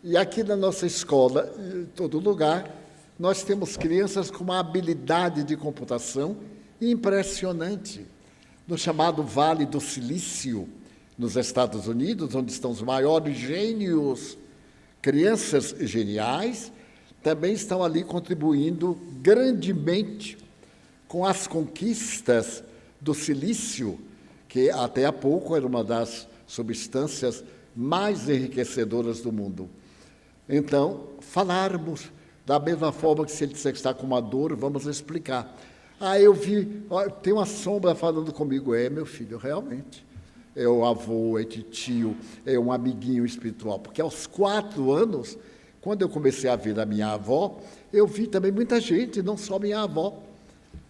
E aqui na nossa escola, em todo lugar, nós temos crianças com uma habilidade de computação impressionante. No chamado Vale do Silício, nos Estados Unidos, onde estão os maiores gênios, crianças geniais também estão ali contribuindo grandemente com as conquistas do silício, que até há pouco era uma das substâncias mais enriquecedoras do mundo. Então, falarmos da mesma forma que se ele disser que está com uma dor, vamos explicar. Eu vi, tem uma sombra falando comigo. Meu filho, realmente. É o avô, é tio, é um amiguinho espiritual. Porque aos 4 anos, quando eu comecei a ver a minha avó, eu vi também muita gente, não só minha avó.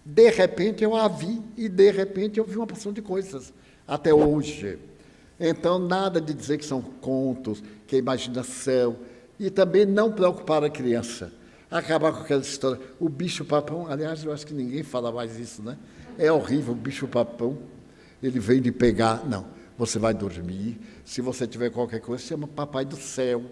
De repente eu a vi e de repente eu vi uma porção de coisas, até hoje. Então, nada de dizer que são contos, que é imaginação, e também não preocupar a criança. Acabar com aquela história, o bicho-papão, aliás, eu acho que ninguém fala mais isso, né? É horrível, o bicho-papão, ele vem de pegar, não, você vai dormir, se você tiver qualquer coisa, chama Papai do Céu,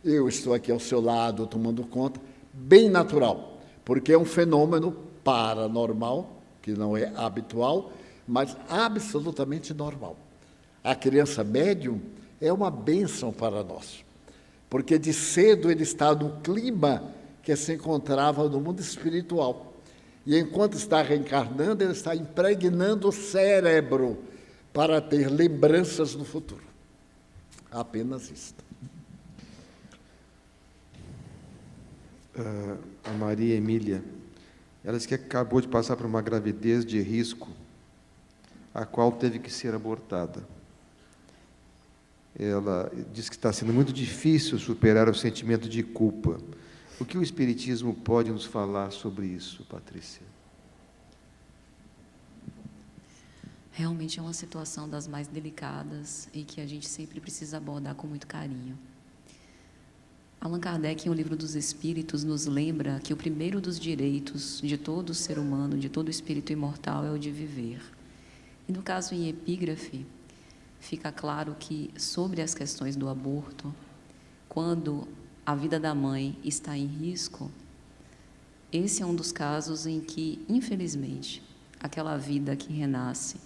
eu estou aqui ao seu lado, tomando conta, bem natural, porque é um fenômeno paranormal, que não é habitual, mas absolutamente normal. A criança médium é uma bênção para nós, porque de cedo ele está no clima que se encontrava no mundo espiritual. E enquanto está reencarnando, ele está impregnando o cérebro para ter lembranças no futuro. Apenas isto. a Maria Emília. Ela disse que acabou de passar por uma gravidez de risco, a qual teve que ser abortada. Ela diz que está sendo muito difícil superar o sentimento de culpa. O que o Espiritismo pode nos falar sobre isso, Patrícia? Realmente é uma situação das mais delicadas e que a gente sempre precisa abordar com muito carinho. Allan Kardec, em O Livro dos Espíritos, nos lembra que o primeiro dos direitos de todo ser humano, de todo espírito imortal, é o de viver. E no caso em epígrafe, fica claro que sobre as questões do aborto, quando a vida da mãe está em risco, esse é um dos casos em que, infelizmente, aquela vida que renasce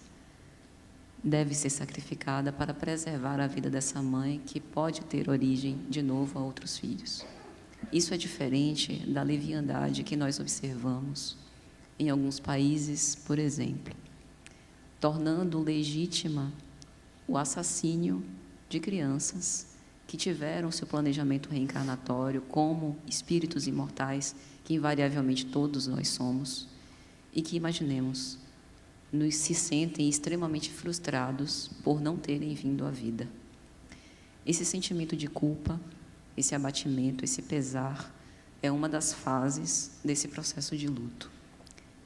deve ser sacrificada para preservar a vida dessa mãe, que pode ter origem de novo a outros filhos. Isso é diferente da leviandade que nós observamos em alguns países, por exemplo, tornando legítima o assassínio de crianças que tiveram seu planejamento reencarnatório como espíritos imortais, que invariavelmente todos nós somos, e que, imaginemos, nos se sentem extremamente frustrados por não terem vindo à vida. Esse sentimento de culpa, esse abatimento, esse pesar, é uma das fases desse processo de luto.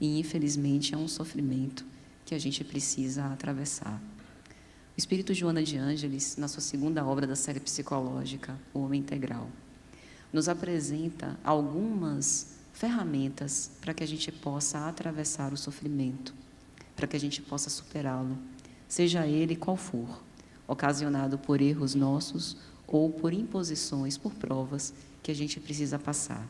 E, infelizmente, é um sofrimento que a gente precisa atravessar. O espírito Joana de Ângeles, na sua segunda obra da série psicológica, O Homem Integral, nos apresenta algumas ferramentas para que a gente possa atravessar o sofrimento, para que a gente possa superá-lo, seja ele qual for, ocasionado por erros nossos ou por imposições, por provas que a gente precisa passar.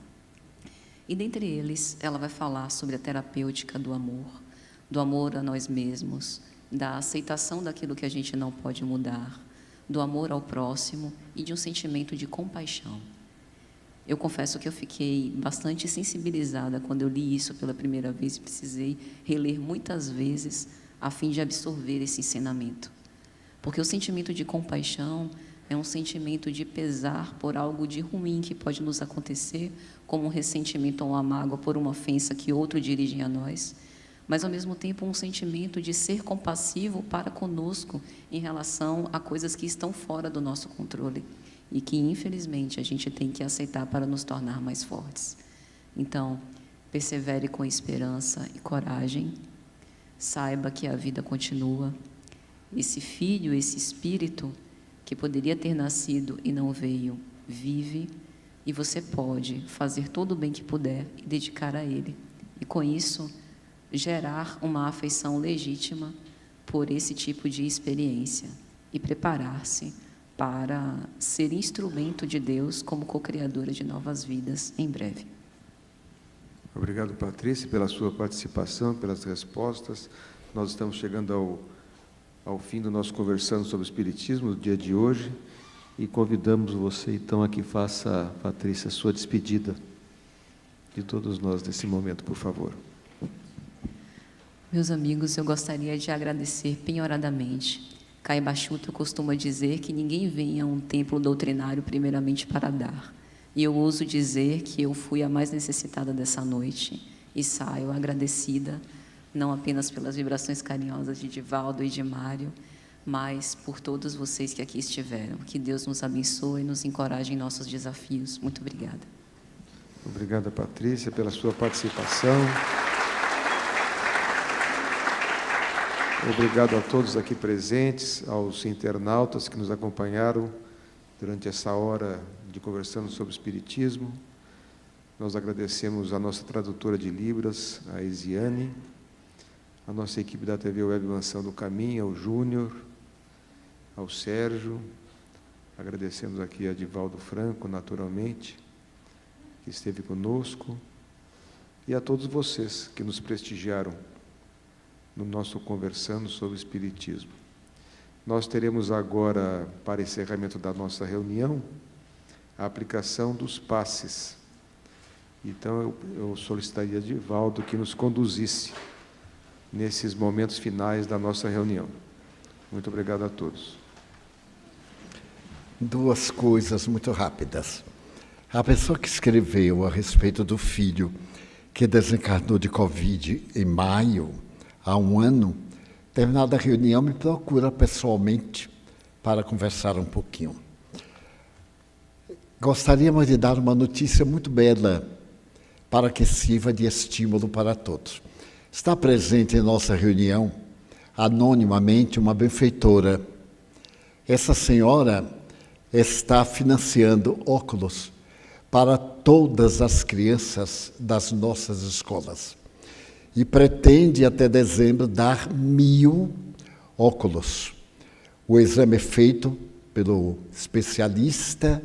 E dentre eles, ela vai falar sobre a terapêutica do amor a nós mesmos, da aceitação daquilo que a gente não pode mudar, do amor ao próximo e de um sentimento de compaixão. Eu confesso que eu fiquei bastante sensibilizada quando eu li isso pela primeira vez e precisei reler muitas vezes a fim de absorver esse ensinamento. Porque o sentimento de compaixão é um sentimento de pesar por algo de ruim que pode nos acontecer, como um ressentimento ou uma mágoa por uma ofensa que outro dirige a nós, mas, ao mesmo tempo, um sentimento de ser compassivo para conosco em relação a coisas que estão fora do nosso controle e que, infelizmente, a gente tem que aceitar para nos tornar mais fortes. Então, persevere com esperança e coragem, saiba que a vida continua. Esse filho, esse espírito que poderia ter nascido e não veio, vive, e você pode fazer todo o bem que puder e dedicar a ele. E, com isso, gerar uma afeição legítima por esse tipo de experiência e preparar-se para ser instrumento de Deus como co-criadora de novas vidas em breve. Obrigado, Patrícia, pela sua participação, pelas respostas. Nós estamos chegando ao fim do nosso Conversando sobre o Espiritismo, no dia de hoje, e convidamos você, então, a que faça, Patrícia, a sua despedida de todos nós nesse momento, por favor. Meus amigos, eu gostaria de agradecer penhoradamente. Caibachuto costuma dizer que ninguém vem a um templo doutrinário primeiramente para dar. E eu ouso dizer que eu fui a mais necessitada dessa noite e saio agradecida, não apenas pelas vibrações carinhosas de Divaldo e de Mário, mas por todos vocês que aqui estiveram. Que Deus nos abençoe e nos encoraje em nossos desafios. Muito obrigada. Obrigada, Patrícia, pela sua participação. Obrigado a todos aqui presentes, aos internautas que nos acompanharam durante essa hora de Conversando sobre o Espiritismo. Nós agradecemos a nossa tradutora de Libras, a Isiane, a nossa equipe da TV Web Mansão do Caminho, ao Júnior, ao Sérgio. Agradecemos aqui a Divaldo Franco, naturalmente, que esteve conosco, e a todos vocês que nos prestigiaram no nosso Conversando sobre o Espiritismo. Nós teremos agora, para encerramento da nossa reunião, a aplicação dos passes. Então, eu solicitaria a Divaldo que nos conduzisse nesses momentos finais da nossa reunião. Muito obrigado a todos. Duas coisas muito rápidas. A pessoa que escreveu a respeito do filho que desencarnou de Covid em maio, há um ano, terminada a reunião, me procura pessoalmente para conversar um pouquinho. Gostaríamos de dar uma notícia muito bela para que sirva de estímulo para todos. Está presente em nossa reunião, anonimamente, uma benfeitora. Essa senhora está financiando óculos para todas as crianças das nossas escolas. E pretende, até dezembro, dar 1.000 óculos. O exame é feito pelo especialista,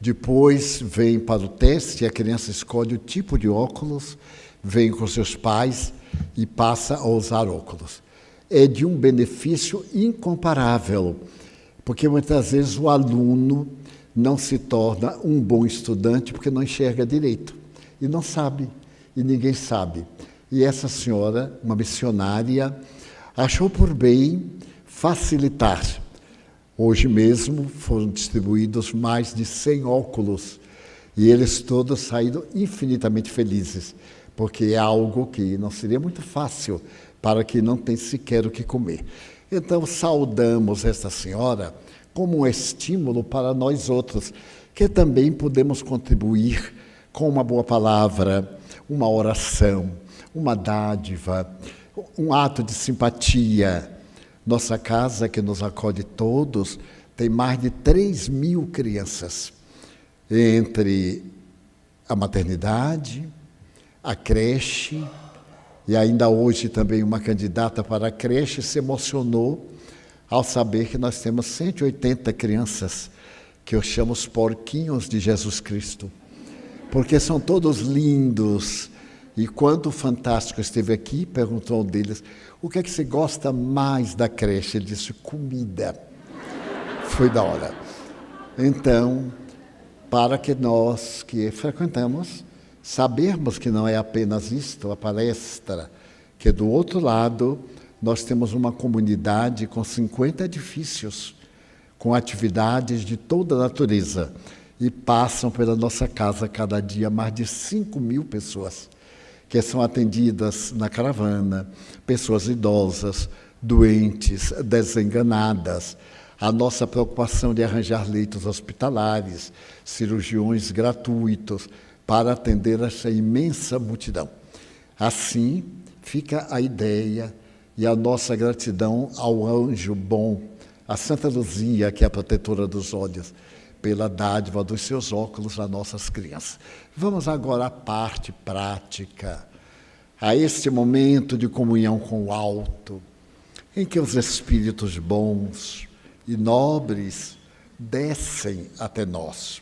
depois vem para o teste, a criança escolhe o tipo de óculos, vem com seus pais e passa a usar óculos. É de um benefício incomparável, porque muitas vezes o aluno não se torna um bom estudante porque não enxerga direito. E não sabe, e ninguém sabe. E essa senhora, uma missionária, achou por bem facilitar. Hoje mesmo foram distribuídos mais de 100 óculos. E eles todos saíram infinitamente felizes, porque é algo que não seria muito fácil para quem não tem sequer o que comer. Então, saudamos esta senhora como um estímulo para nós outros, que também podemos contribuir com uma boa palavra, uma oração, uma dádiva, um ato de simpatia. Nossa casa, que nos acolhe todos, tem mais de 3.000 crianças, entre a maternidade, a creche, e ainda hoje também uma candidata para a creche se emocionou ao saber que nós temos 180 crianças, que eu chamo os porquinhos de Jesus Cristo, porque são todos lindos. E quando o Fantástico esteve aqui, perguntou a um deles, o que é que você gosta mais da creche? Ele disse, comida. Foi da hora. Então, para que nós que frequentamos, sabermos que não é apenas isto, a palestra, que do outro lado nós temos uma comunidade com 50 edifícios, com atividades de toda a natureza, e passam pela nossa casa cada dia mais de 5.000 pessoas, que são atendidas na caravana, pessoas idosas, doentes, desenganadas. A nossa preocupação de arranjar leitos hospitalares, cirurgiões gratuitos, para atender essa imensa multidão. Assim, fica a ideia e a nossa gratidão ao anjo bom, a Santa Luzia, que é a protetora dos olhos, pela dádiva dos seus óculos a nossas crianças. Vamos agora à parte prática, a este momento de comunhão com o alto, em que os espíritos bons e nobres descem até nós.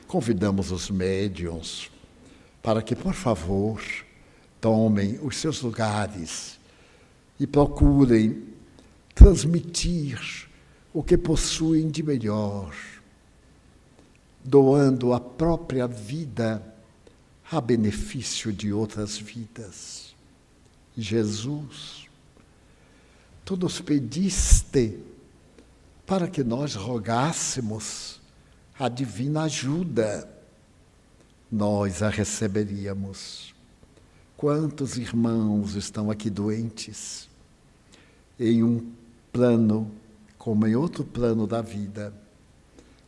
Convidamos os médiuns para que, por favor, tomem os seus lugares e procurem transmitir o que possuem de melhor, doando a própria vida a benefício de outras vidas. Jesus, tu nos pediste para que nós rogássemos a divina ajuda, nós a receberíamos. Quantos irmãos estão aqui doentes, em um plano como em outro plano da vida?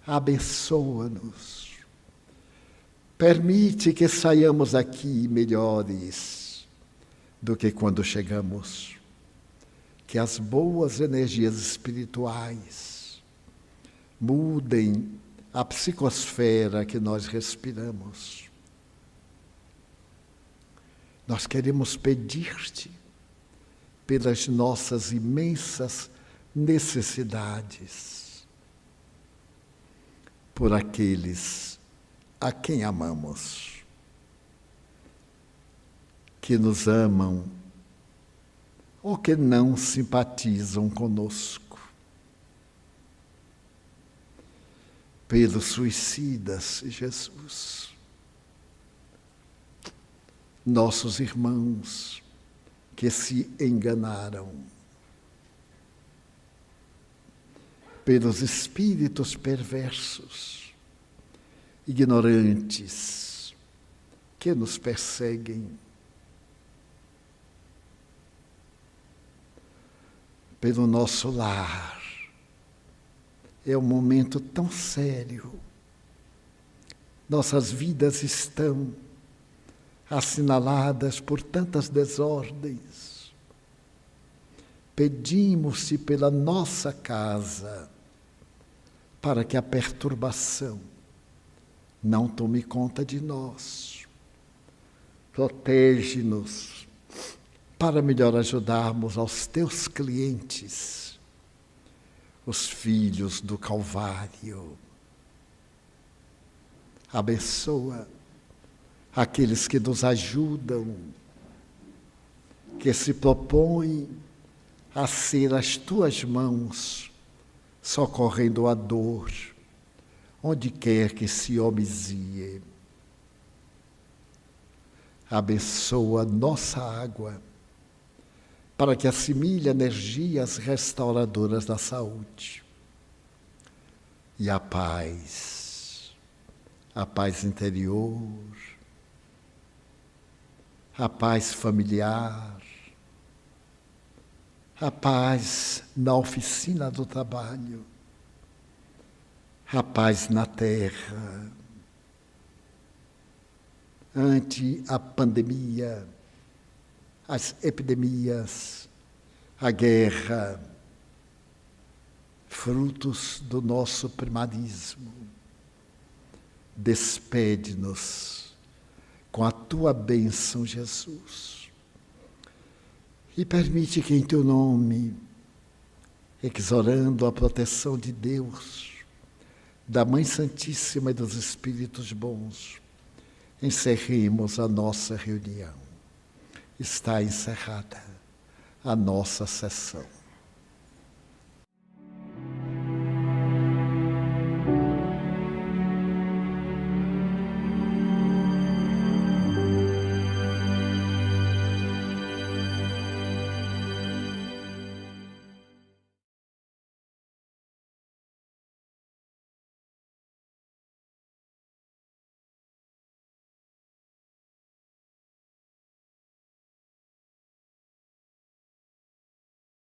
Abençoa-nos. Permite que saiamos aqui melhores do que quando chegamos. Que as boas energias espirituais mudem a psicosfera que nós respiramos. Nós queremos pedir-te pelas nossas imensas necessidades, por aqueles a quem amamos, que nos amam ou que não simpatizam conosco, pelos suicidas, Jesus, nossos irmãos que se enganaram, pelos espíritos perversos ignorantes que nos perseguem. Pelo nosso lar. É um momento tão sério. Nossas vidas estão assinaladas por tantas desordens. Pedimos-te pela nossa casa, para que a perturbação não tome conta de nós. Protege-nos, para melhor ajudarmos aos teus clientes, os filhos do Calvário. Abençoa aqueles que nos ajudam, que se propõem a ser as tuas mãos, socorrendo a dor, onde quer que se homizie. Abençoa nossa água, para que assimile energias restauradoras da saúde. E a paz interior, a paz familiar, a paz na oficina do trabalho, a paz na terra, ante a pandemia, as epidemias, a guerra, frutos do nosso primarismo. Despede-nos com a tua bênção, Jesus. E permite que em teu nome, exorando a proteção de Deus, da Mãe Santíssima e dos Espíritos bons, encerremos a nossa reunião. Está encerrada a nossa sessão.